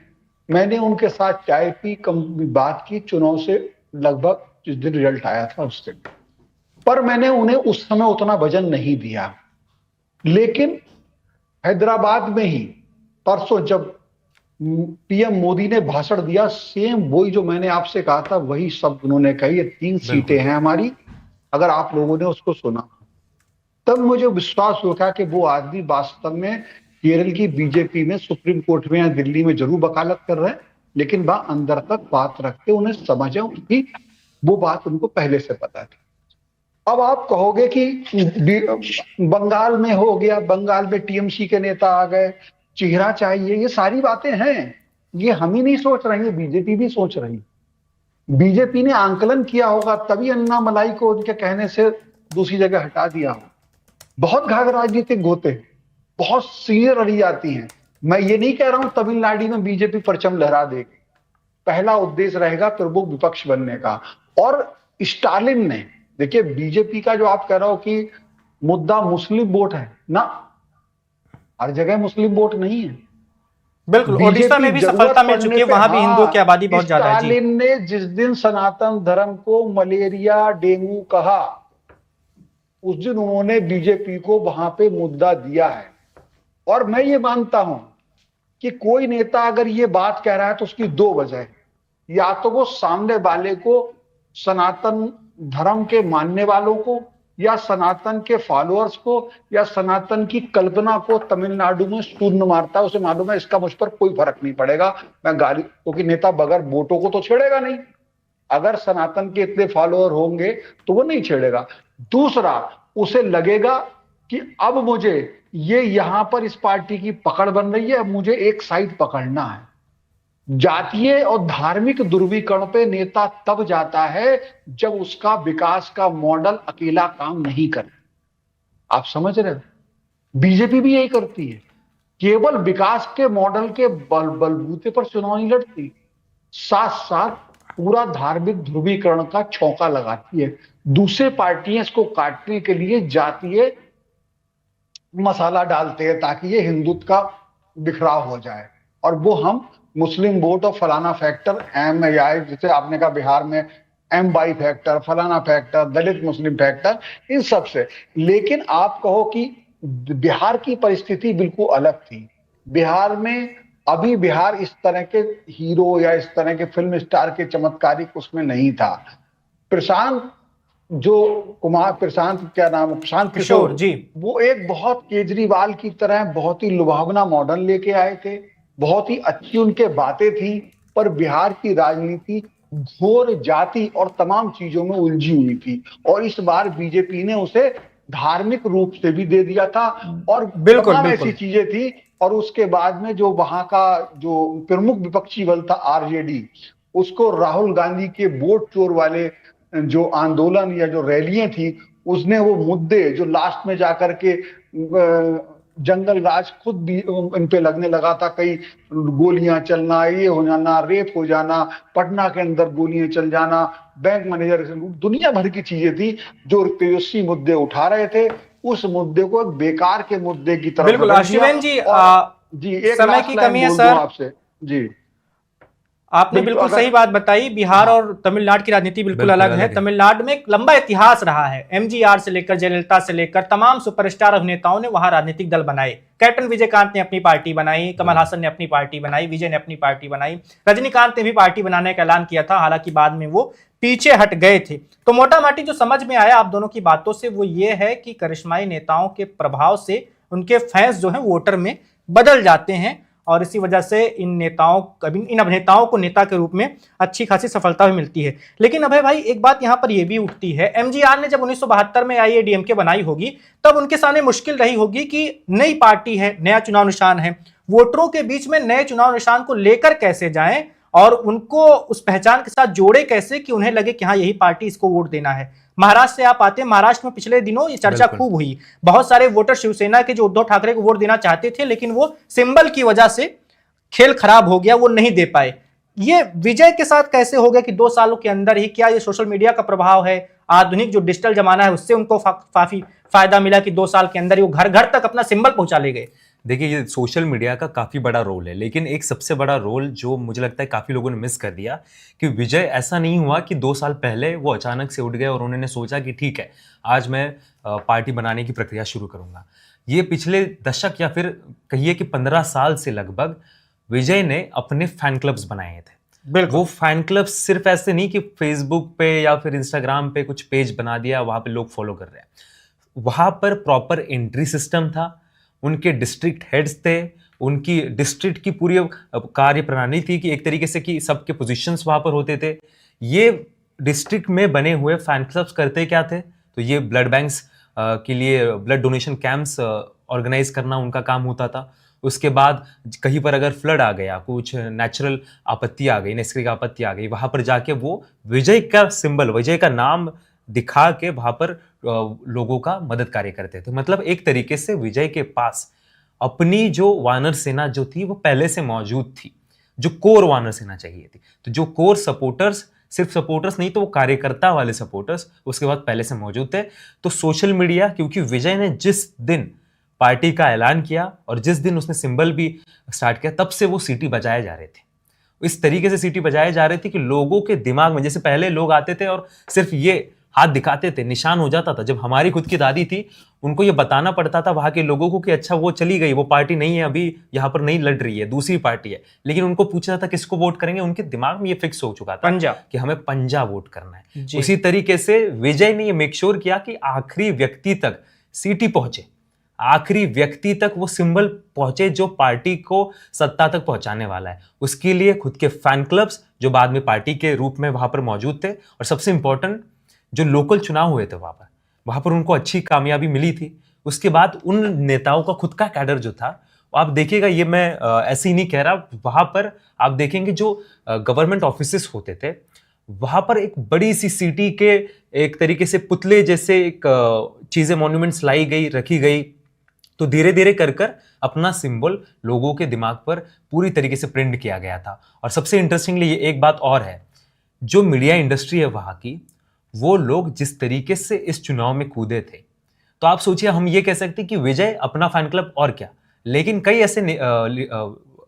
मैंने उनके साथ चाय पी, बात की, चुनाव से लगभग जिस दिन रिजल्ट आया था उस दिन, पर मैंने उन्हें उस समय उतना वजन नहीं दिया। लेकिन हैदराबाद में ही परसों जब पीएम मोदी ने भाषण दिया, सेम वही जो मैंने आपसे कहा था वही शब्द उन्होंने कही, ये 3 सीटें हैं हमारी, अगर आप लोगों ने उसको सुना। तब मुझे विश्वास हुआ कि वो आदमी वास्तव में केरल की बीजेपी में सुप्रीम कोर्ट में या दिल्ली में जरूर वकालत कर रहे हैं, लेकिन वह अंदर तक बात रखते, उन्हें समझे, उसकी वो बात उनको पहले से पता थी। अब आप कहोगे कि बंगाल में हो गया, बंगाल में टीएमसी के नेता आ गए, चेहरा चाहिए, ये सारी बातें हैं, ये हम ही नहीं सोच रहे हैं, बीजेपी भी सोच रही। बीजेपी ने आंकलन किया होगा तभी अन्ना मलाई को उनके कहने से दूसरी जगह हटा दिया हो। बहुत घाघ राजनीतिक होते हैं, बहुत सीनियर अड़ी जाती हैं। मैं ये नहीं कह रहा हूं तमिलनाडु में बीजेपी परचम लहरा देगी, पहला उद्देश्य रहेगा प्रमुख विपक्ष बनने का। और स्टालिन ने, देखिए बीजेपी का जो आप कह रहे हो कि मुद्दा मुस्लिम वोट है ना, हर जगह मुस्लिम वोट नहीं है। बिल्कुल, ओडिशा में भी सफलता मिल चुकी है, वहां भी हिंदुओं की आबादी बहुत ज्यादा है। स्टालिन ने जिस दिन सनातन धर्म को मलेरिया डेंगू कहा, उस दिन उन्होंने बीजेपी को वहां पे मुद्दा दिया है। और मैं ये मानता हूं कि कोई नेता अगर ये बात कह रहा है तो उसकी 2 वजह है, या तो वो सामने वाले को, सनातन धर्म के मानने वालों को या सनातन के फॉलोअर्स को या सनातन की कल्पना को तमिलनाडु में शून्य मारता है। उसे मालूम है इसका मुझ पर कोई फर्क नहीं पड़ेगा, मैं गाली, क्योंकि नेता बगैर वोटों को तो छेड़ेगा नहीं, अगर सनातन के इतने फॉलोअर होंगे तो वो नहीं छेड़ेगा। दूसरा, उसे लगेगा कि अब मुझे ये यहां पर इस पार्टी की पकड़ बन रही है, मुझे एक साइड पकड़ना है। जातीय और धार्मिक ध्रुवीकरण पे नेता तब जाता है जब उसका विकास का मॉडल अकेला काम नहीं करे। आप समझ रहे हो, बीजेपी भी यही करती है। केवल विकास के मॉडल के बलबूते पर चुनाव नहीं लड़ती, साथ साथ पूरा धार्मिक ध्रुवीकरण का छौंका लगाती है। दूसरे पार्टियां इसको काटने के लिए जातीय मसाला डालते हैं ताकि ये हिंदुत्व का बिखराव हो जाए, और वो हम मुस्लिम वोट और फलाना फैक्टर एम या जैसे आपने कहा बिहार में एम बाई फैक्टर, फलाना फैक्टर, दलित मुस्लिम फैक्टर, इन सब से। लेकिन आप कहो कि बिहार की परिस्थिति बिल्कुल अलग थी। बिहार में अभी बिहार इस तरह के हीरो या इस तरह के फिल्म स्टार के चमत्कारिक उसमें नहीं था। प्रशांत प्रशांत क्या नाम है, प्रशांत किशोर जी, वो एक बहुत केजरीवाल की तरह बहुत ही लुभावना मॉडल लेके आए थे, बहुत ही अच्छी उनके बातें थी, पर बिहार की राजनीति घोर जाति और तमाम चीजों में उलझी हुई थी, और इस बार बीजेपी ने उसे धार्मिक रूप से भी दे दिया था, और बिल्कुल तमाम बिल्कुल ऐसी चीजें थी। और उसके बाद में जो वहां का जो प्रमुख विपक्षी बल था आरजेडी, उसको राहुल गांधी के वोट चोर वाले जो आंदोलन या जो रैलियां थी, उसने वो मुद्दे जो लास्ट में जाकर के जंगल राज खुद भी इन पे लगने लगा था, कई गोलियां चलना, ये हो जाना, रेप हो जाना, पटना के अंदर गोलियां चल जाना, बैंक मैनेजर, दुनिया भर की चीजें थी जो तेजस्वी मुद्दे उठा रहे थे। उस मुद्दे को एक बेकार के मुद्दे की तरफ बिल्कुल बदल दिया। शिवेन जी, जी एक समय लास्ट की लाइन कमी है बोल दूं सर। आपसे। जी आपने बिल्कुल सही बात बताई। बिहार हाँ, और तमिलनाडु की राजनीति बिल्कुल बिल्कुल अलग है। अलग है। तमिलनाडु में एक लंबा इतिहास रहा है। एमजीआर से लेकर जयललिता से लेकर तमाम सुपरस्टार अभिनेताओं ने वहां राजनीतिक दल बनाए। कैप्टन विजयकांत ने अपनी पार्टी बनाई, कमल हासन ने अपनी पार्टी बनाई, विजय ने अपनी पार्टी बनाई, रजनीकांत ने भी पार्टी बनाने का ऐलान किया था, हालांकि बाद में वो पीछे हट गए थे। तो मोटा माटी जो समझ में आया आप दोनों की बातों से वो ये है कि करिश्माई नेताओं के प्रभाव से उनके फैंस जो है वोटर में बदल जाते हैं, और इसी वजह से इन अभिनेताओं को नेता के रूप में अच्छी खासी सफलता भी मिलती है। लेकिन अभय भाई, एक बात यहां पर यह भी उठती है, एमजीआर ने जब 1972 में आईएडीएमके बनाई होगी तब उनके सामने मुश्किल रही होगी कि नई पार्टी है, नया चुनाव निशान है, वोटरों के बीच में नए चुनाव निशान को लेकर कैसे जाएं और उनको उस पहचान के साथ जोड़े कैसे कि उन्हें लगे कि हाँ यही पार्टी, इसको वोट देना है। महाराष्ट्र से आप आते हैं, महाराष्ट्र में पिछले दिनों ये चर्चा खूब हुई। बहुत सारे वोटर शिवसेना के जो उद्धव ठाकरे को वोट देना चाहते थे, लेकिन वो सिंबल की वजह से खेल खराब हो गया, वो नहीं दे पाए। ये विजय के साथ कैसे हो गया कि 2 सालों के अंदर ही? क्या ये सोशल मीडिया का प्रभाव है, आधुनिक जो डिजिटल जमाना है उससे उनको काफी फायदा मिला कि 2 साल के अंदर ही वो घर घर तक अपना सिंबल पहुंचा ले गए? देखिए, ये सोशल मीडिया का काफ़ी बड़ा रोल है, लेकिन एक सबसे बड़ा रोल जो मुझे लगता है काफ़ी लोगों ने मिस कर दिया कि विजय ऐसा नहीं हुआ कि 2 साल पहले वो अचानक से उठ गए और उन्होंने सोचा कि ठीक है, आज मैं पार्टी बनाने की प्रक्रिया शुरू करूंगा। ये पिछले दशक या फिर कहिए कि 15 साल से लगभग विजय ने अपने फैन क्लब्स बनाए थे। वो फैन क्लब्स सिर्फ ऐसे नहीं कि फेसबुक पे या फिर इंस्टाग्राम पे कुछ पेज बना दिया, वहां पे लोग फॉलो कर रहे हैं। वहां पर प्रॉपर एंट्री सिस्टम था, उनके डिस्ट्रिक्ट हेड्स थे, उनकी डिस्ट्रिक्ट की पूरी कार्य प्रणाली थी कि एक तरीके से कि सबके पोजीशंस वहां पर होते थे। ये डिस्ट्रिक्ट में बने हुए फैन क्लब्स करते क्या थे? तो ये ब्लड बैंक्स के लिए ब्लड डोनेशन कैंप्स ऑर्गेनाइज करना उनका काम होता था। उसके बाद कहीं पर अगर फ्लड आ गया, कुछ नेचुरल आपत्ति आ गई, नैसर्गिक आपत्ति आ गई, वहां पर जाके वो विजय का सिंबल, विजय का नाम दिखा के वहां पर लोगों का मदद कार्य करते थे। मतलब एक तरीके से विजय के पास अपनी जो वानर सेना जो थी वो पहले से मौजूद थी, जो कोर वानर सेना चाहिए थी। तो जो कोर सपोर्टर्स, सिर्फ सपोर्टर्स नहीं तो वो कार्यकर्ता वाले सपोर्टर्स उसके बाद पहले से मौजूद थे। तो सोशल मीडिया, क्योंकि विजय ने जिस दिन पार्टी का ऐलान किया और जिस दिन उसने सिंबल भी स्टार्ट किया, तब से वो सीटी बजाए जा रहे थे। इस तरीके से सीटी बजाए जा रहे थे कि लोगों के दिमाग में, जैसे पहले लोग आते थे और सिर्फ ये हाथ दिखाते थे, निशान हो जाता था। जब हमारी खुद की दादी थी, उनको ये बताना पड़ता था वहां के लोगों को कि अच्छा वो चली गई, वो पार्टी नहीं है, अभी यहाँ पर नहीं लड़ रही है, दूसरी पार्टी है। लेकिन उनको पूछा था किसको वोट करेंगे, उनके दिमाग में ये फिक्स हो चुका था पंजा, कि हमें पंजा वोट करना है। उसी तरीके से विजय ने ये मेक श्योर किया कि आखिरी व्यक्ति तक सीटी पहुंचे, आखिरी व्यक्ति तक वो सिंबल पहुंचे जो पार्टी को सत्ता तक पहुंचाने वाला है। उसके लिए खुद के फैन क्लब्स जो बाद में पार्टी के रूप में वहां पर मौजूद थे, और सबसे इंपॉर्टेंट जो लोकल चुनाव हुए थे वहां पर उनको अच्छी कामयाबी मिली थी। उसके बाद उन नेताओं का खुद का कैडर जो था, आप देखिएगा, ये मैं ऐसे ही नहीं कह रहा, वहां पर आप देखेंगे जो गवर्नमेंट ऑफिसेस होते थे, वहां पर एक बड़ी सी सिटी के एक तरीके से पुतले जैसे एक चीजें, मॉन्यूमेंट्स लाई गई, रखी गई। तो धीरे धीरे कर कर अपना सिंबल लोगों के दिमाग पर पूरी तरीके से प्रिंट किया गया था। और सबसे इंटरेस्टिंगली ये एक बात और है, जो मीडिया इंडस्ट्री है वहां की, वो लोग जिस तरीके से इस चुनाव में कूदे थे, तो आप सोचिए, हम ये कह सकते हैं कि विजय अपना फैन क्लब और क्या, लेकिन कई ऐसे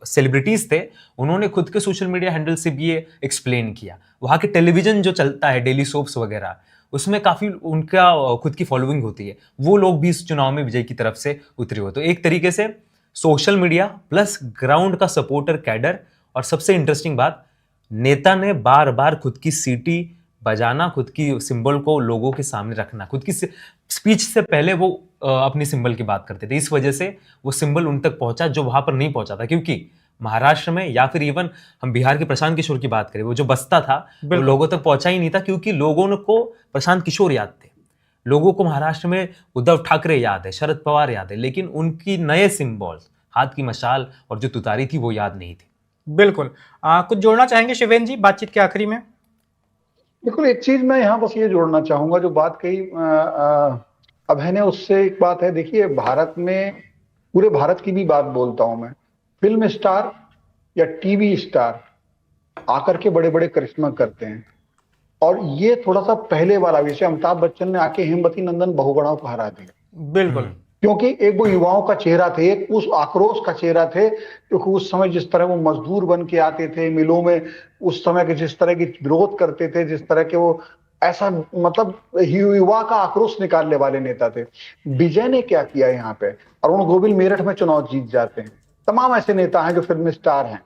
सेलिब्रिटीज थे, उन्होंने खुद के सोशल मीडिया हैंडल से भी ये एक्सप्लेन किया। वहाँ के टेलीविजन जो चलता है, डेली सोप्स वगैरह, उसमें काफी उनका खुद की फॉलोइंग होती है, वो लोग भी इस चुनाव में विजय की तरफ से उतरे हो। तो एक तरीके से सोशल मीडिया प्लस ग्राउंड का सपोर्टर कैडर, और सबसे इंटरेस्टिंग बात, नेता ने बार बार खुद की सीटी बजाना, खुद की सिंबल को लोगों के सामने रखना, खुद की स्पीच से पहले वो अपनी सिंबल की बात करते थे। इस वजह से वो सिंबल उन तक पहुंचा जो वहां पर नहीं पहुंचा था, क्योंकि महाराष्ट्र में या फिर इवन हम बिहार के प्रशांत किशोर की बात करें, वो जो बसता था वो लोगों तक पहुंचा ही नहीं था, क्योंकि लोगों को प्रशांत किशोर याद थे, लोगों को महाराष्ट्र में उद्धव ठाकरे याद है, शरद पवार याद है, लेकिन उनकी नए सिंबल्स, हाथ की मशाल और जो तुतारी थी, वो याद नहीं थी। बिल्कुल। कुछ जोड़ना चाहेंगे शिवेंद्र जी बातचीत के आखिरी में? बिल्कुल, एक चीज मैं यहाँ बस ये जोड़ना चाहूंगा, जो बात कही अभय ने, उससे एक बात है। देखिए, भारत में, पूरे भारत की भी बात बोलता हूं मैं, फिल्म स्टार या टीवी स्टार आकर के बड़े बड़े करिश्मा करते हैं, और ये थोड़ा सा पहले वाला विषय, अमिताभ बच्चन ने आके हेमवती नंदन बहुगुणा को हरा दिया। बिल्कुल, क्योंकि एक वो युवाओं का चेहरा थे, एक उस आक्रोश का चेहरा थे, क्योंकि उस समय जिस तरह वो मजदूर बन के आते थे मिलों में, उस समय के जिस तरह की विरोध करते थे, जिस तरह के वो, ऐसा मतलब युवा का आक्रोश निकालने वाले नेता थे। विजय ने क्या किया यहाँ पे? अरुण गोविल मेरठ में चुनाव जीत जाते हैं। तमाम ऐसे नेता हैं जो फिल्म स्टार हैं,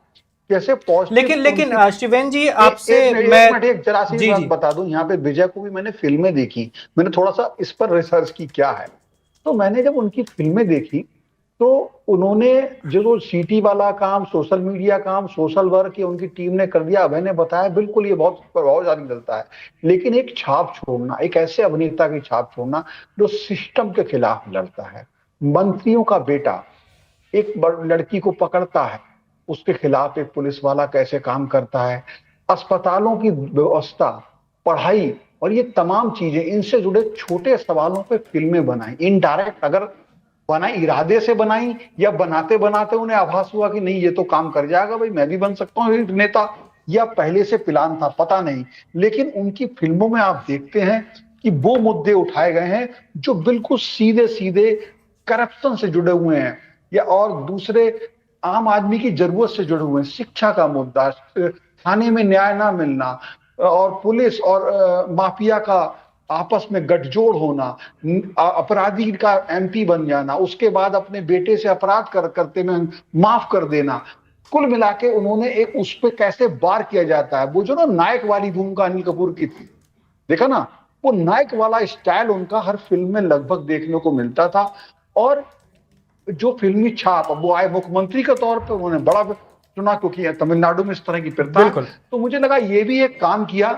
कैसे लेकिन शिवेंद्र जी, आपसे मैं एक जरा सी बात बता दूं, यहाँ पे विजय को भी मैंने फिल्में देखी, मैंने थोड़ा सा इस पर रिसर्च की क्या है, तो मैंने जब उनकी फिल्में देखी, तो उन्होंने जो सीटी वाला काम, सोशल मीडिया काम, सोशल वर्क, ये उनकी टीम ने कर दिया। अभय ने बताया, बिल्कुल ये बहुत प्रभावशाली मिलता है, लेकिन एक छाप छोड़ना, एक ऐसे अभिनेता की छाप छोड़ना जो सिस्टम के खिलाफ लड़ता है। मंत्रियों का बेटा एक लड़की को पकड़ता है, उसके खिलाफ एक पुलिस वाला कैसे काम करता है, अस्पतालों की व्यवस्था, पढ़ाई और ये तमाम चीजें, इनसे जुड़े छोटे सवालों पे फिल्में बनाई। इनडायरेक्ट अगर बनाई, इरादे से बनाई या बनाते बनाते उन्हें आभास हुआ कि नहीं ये तो काम कर जाएगा, भाई मैं भी बन सकता हूँ नेता, या पहले से प्लान था, पता नहीं। लेकिन उनकी फिल्मों में आप देखते हैं कि वो मुद्दे उठाए गए हैं जो बिल्कुल सीधे सीधे करप्शन से जुड़े हुए हैं, या और दूसरे आम आदमी की जरूरत से जुड़े हुए हैं। शिक्षा का मुद्दा, थाने में न्याय ना मिलना, और पुलिस और माफिया का आपस में गठजोड़ होना, अपराधी का एमपी बन जाना, उसके बाद अपने बेटे से अपराध करते में माफ कर देना। कुल मिला के उन्होंने एक उस पर कैसे वार किया जाता है, वो जो ना नायक वाली भूमिका अनिल कपूर की थी, देखा ना, वो नायक वाला स्टाइल उनका हर फिल्म में लगभग देखने को मिलता था। और जो फिल्मी छाप, अब वो आए मुख्यमंत्री के तौर पर, उन्होंने बड़ा चुना, क्योंकि तमिलनाडु में इस तरह की प्रथा है, तो मुझे लगा ये भी एक काम किया,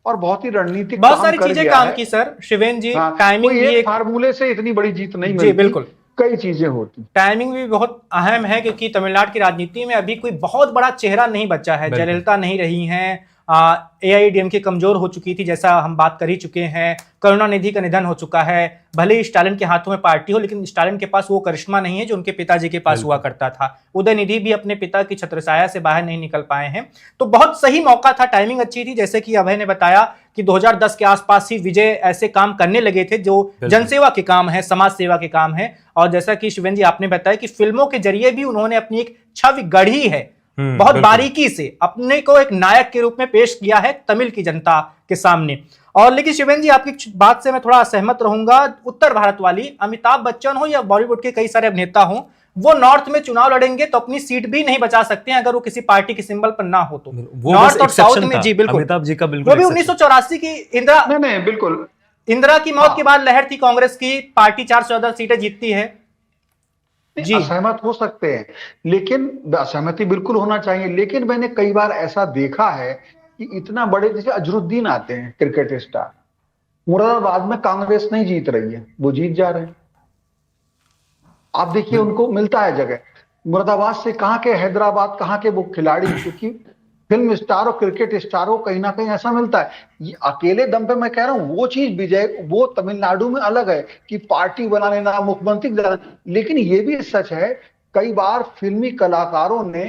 और बहुत ही रणनीतिक, बहुत सारी चीजें काम की सर शिवेंद्र जी। टाइमिंग भी एक फार्मूले से इतनी बड़ी जीत नहीं मिलती, बिल्कुल कई चीजें होती। टाइमिंग भी बहुत अहम है, क्योंकि तमिलनाडु की राजनीति में अभी कोई बहुत बड़ा चेहरा नहीं बचा है। जयललिता नहीं रही हैं, AIADMK कमजोर हो चुकी थी, जैसा हम बात कर ही चुके हैं। करुणानिधि का निधन हो चुका है। भले ही स्टालिन के हाथों में पार्टी हो, लेकिन स्टालिन के पास वो करिश्मा नहीं है जो उनके पिताजी के पास हुआ करता था। उदयनिधि भी अपने पिता की छत्रछाया से बाहर नहीं निकल पाए हैं। तो बहुत सही मौका था, टाइमिंग अच्छी थी। जैसे कि अभय ने बताया कि 2010 के आसपास ही विजय ऐसे काम करने लगे थे जो जनसेवा के काम है, समाज सेवा के काम है। और जैसा कि शिवेंद्र जी आपने बताया कि फिल्मों के जरिए भी उन्होंने अपनी एक छवि गढ़ी है, बहुत बारीकी से अपने को एक नायक के रूप में पेश किया है तमिल की जनता के सामने। और लेकिन शिवेंद्र जी, आपकी बात से मैं थोड़ा असहमत रहूंगा। उत्तर भारत वाली, अमिताभ बच्चन हो या बॉलीवुड के कई सारे अभिनेता हो, वो नॉर्थ में चुनाव लड़ेंगे तो अपनी सीट भी नहीं बचा सकते हैं अगर वो किसी पार्टी के सिंबल पर ना हो तो। नॉर्थ और साउथ में, जी बिल्कुल, अमिताभ जी का बिल्कुल, वो भी 1984 की इंदिरा, नहीं बिल्कुल, इंदिरा की मौत के बाद लहर थी कांग्रेस की, पार्टी 4 से ज्यादा सीटें जीतती है। जी, असहमत हो सकते हैं, लेकिन असहमति बिल्कुल होना चाहिए, लेकिन मैंने कई बार ऐसा देखा है कि इतना बड़े, जैसे अजरुद्दीन आते हैं क्रिकेट स्टार, मुरादाबाद में कांग्रेस नहीं जीत रही है, वो जीत जा रहे हैं। आप देखिए, उनको मिलता है जगह। मुरादाबाद से कहां के, हैदराबाद कहां के वो खिलाड़ी, क्योंकि फिल्म स्टार और क्रिकेट स्टार को कहीं ना कहीं ऐसा मिलता है। ये अकेले दम पे मैं कह रहा हूँ वो चीज विजय, वो तमिलनाडु में अलग है कि पार्टी बना लेना, मुख्यमंत्री बना, लेकिन ये भी सच है कई बार फिल्मी कलाकारों ने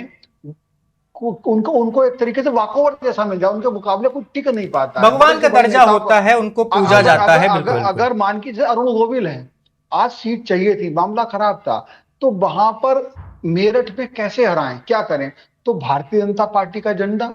उनको उनको एक तरीके से वॉकओवर जैसा मिल जाए, उनके मुकाबले कुछ टिक नहीं पाता है। भगवान का दर्जा होता है, उनको पूजा अगर जाता है। अगर बिल्कुल अगर मान की जैसे अरुण गोविल है, आज सीट चाहिए थी, मामला खराब था, तो वहां पर मेरठ में कैसे हराएं, क्या करें? तो भारतीय जनता पार्टी का झंडा,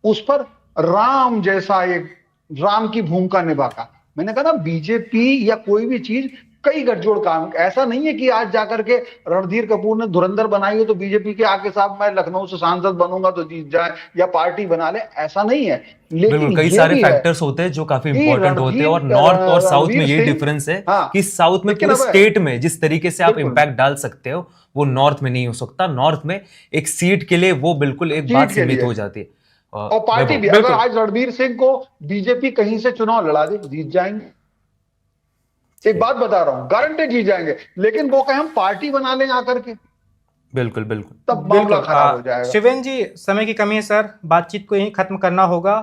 उस पर राम जैसा एक, राम की भूमिका निभाता। मैंने कहा ना, बीजेपी या कोई भी चीज कई गठजोड़ काम, ऐसा नहीं है कि आज जाकर के रणधीर कपूर ने धुरंधर बनाई है तो बीजेपी के आके साहब मैं लखनऊ से सांसद बनूंगा तो जीत जाए, या पार्टी बना ले, ऐसा नहीं है। बिल्कुल, लेकिन कई ये सारे भी है फैक्टर्स होते हैं जो काफी कि इंपॉर्टेंट होते हैं, और रणधीर नॉर्थ और साउथ में रणवीर ये सिंह, डिफरेंस है हाँ, कि साउथ में लेकिन पूरे अब स्टेट में जिस तरीके से आप बिल्कुल इम्पैक्ट डाल सकते हो वो नॉर्थ में नहीं हो सकता। नॉर्थ में एक सीट के लिए वो बिल्कुल एक बात सीट के सीमित लिए हो जाती है। और पार्टी भी, अगर आज रणवीर सिंह को बीजेपी कहीं से चुनाव लड़ा दे, जीत जाएंगे। एक बात बता रहा हूं, गारंटी जीत जाएंगे, लेकिन वो कहें हम पार्टी बना लें आकर के, बिल्कुल बिल्कुल तब मामला खराब हो जाएगा। शिवेन जी, समय की कमी है सर, बातचीत को यहीं खत्म करना होगा।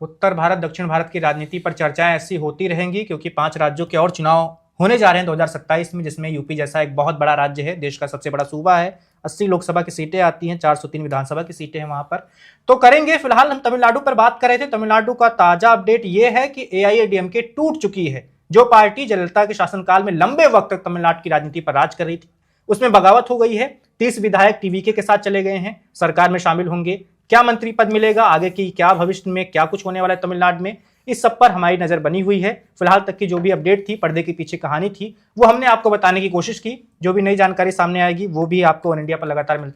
उत्तर भारत दक्षिण भारत की राजनीति पर चर्चाएं ऐसी होती रहेंगी, क्योंकि 5 राज्यों के और चुनाव होने जा रहे हैं 2027 में, जिसमें यूपी जैसा एक बहुत बड़ा राज्य है, देश का सबसे बड़ा सूबा है, 80 लोकसभा की सीटें आती हैं, 403 विधानसभा की सीटें हैं वहां पर। तो करेंगे, फिलहाल हम तमिलनाडु पर बात कर रहे थे। तमिलनाडु का ताजा अपडेट यह है कि एआईएडीएमके टूट चुकी है। जो पार्टी जयललिता के शासनकाल में लंबे वक्त तक तमिलनाडु की राजनीति पर राज कर रही थी, उसमें बगावत हो गई है। 30 विधायक टीवीके के साथ चले गए हैं, सरकार में शामिल होंगे। क्या मंत्री पद मिलेगा, आगे की क्या भविष्य में क्या कुछ होने वाला है तमिलनाडु में, इस सब पर हमारी नजर बनी हुई है। फिलहाल तक की जो भी अपडेट थी, पर्दे के पीछे कहानी थी, वो हमने आपको बताने की कोशिश की। जो भी नई जानकारी सामने आएगी वो भी आपको वन इंडिया पर लगातार मिलती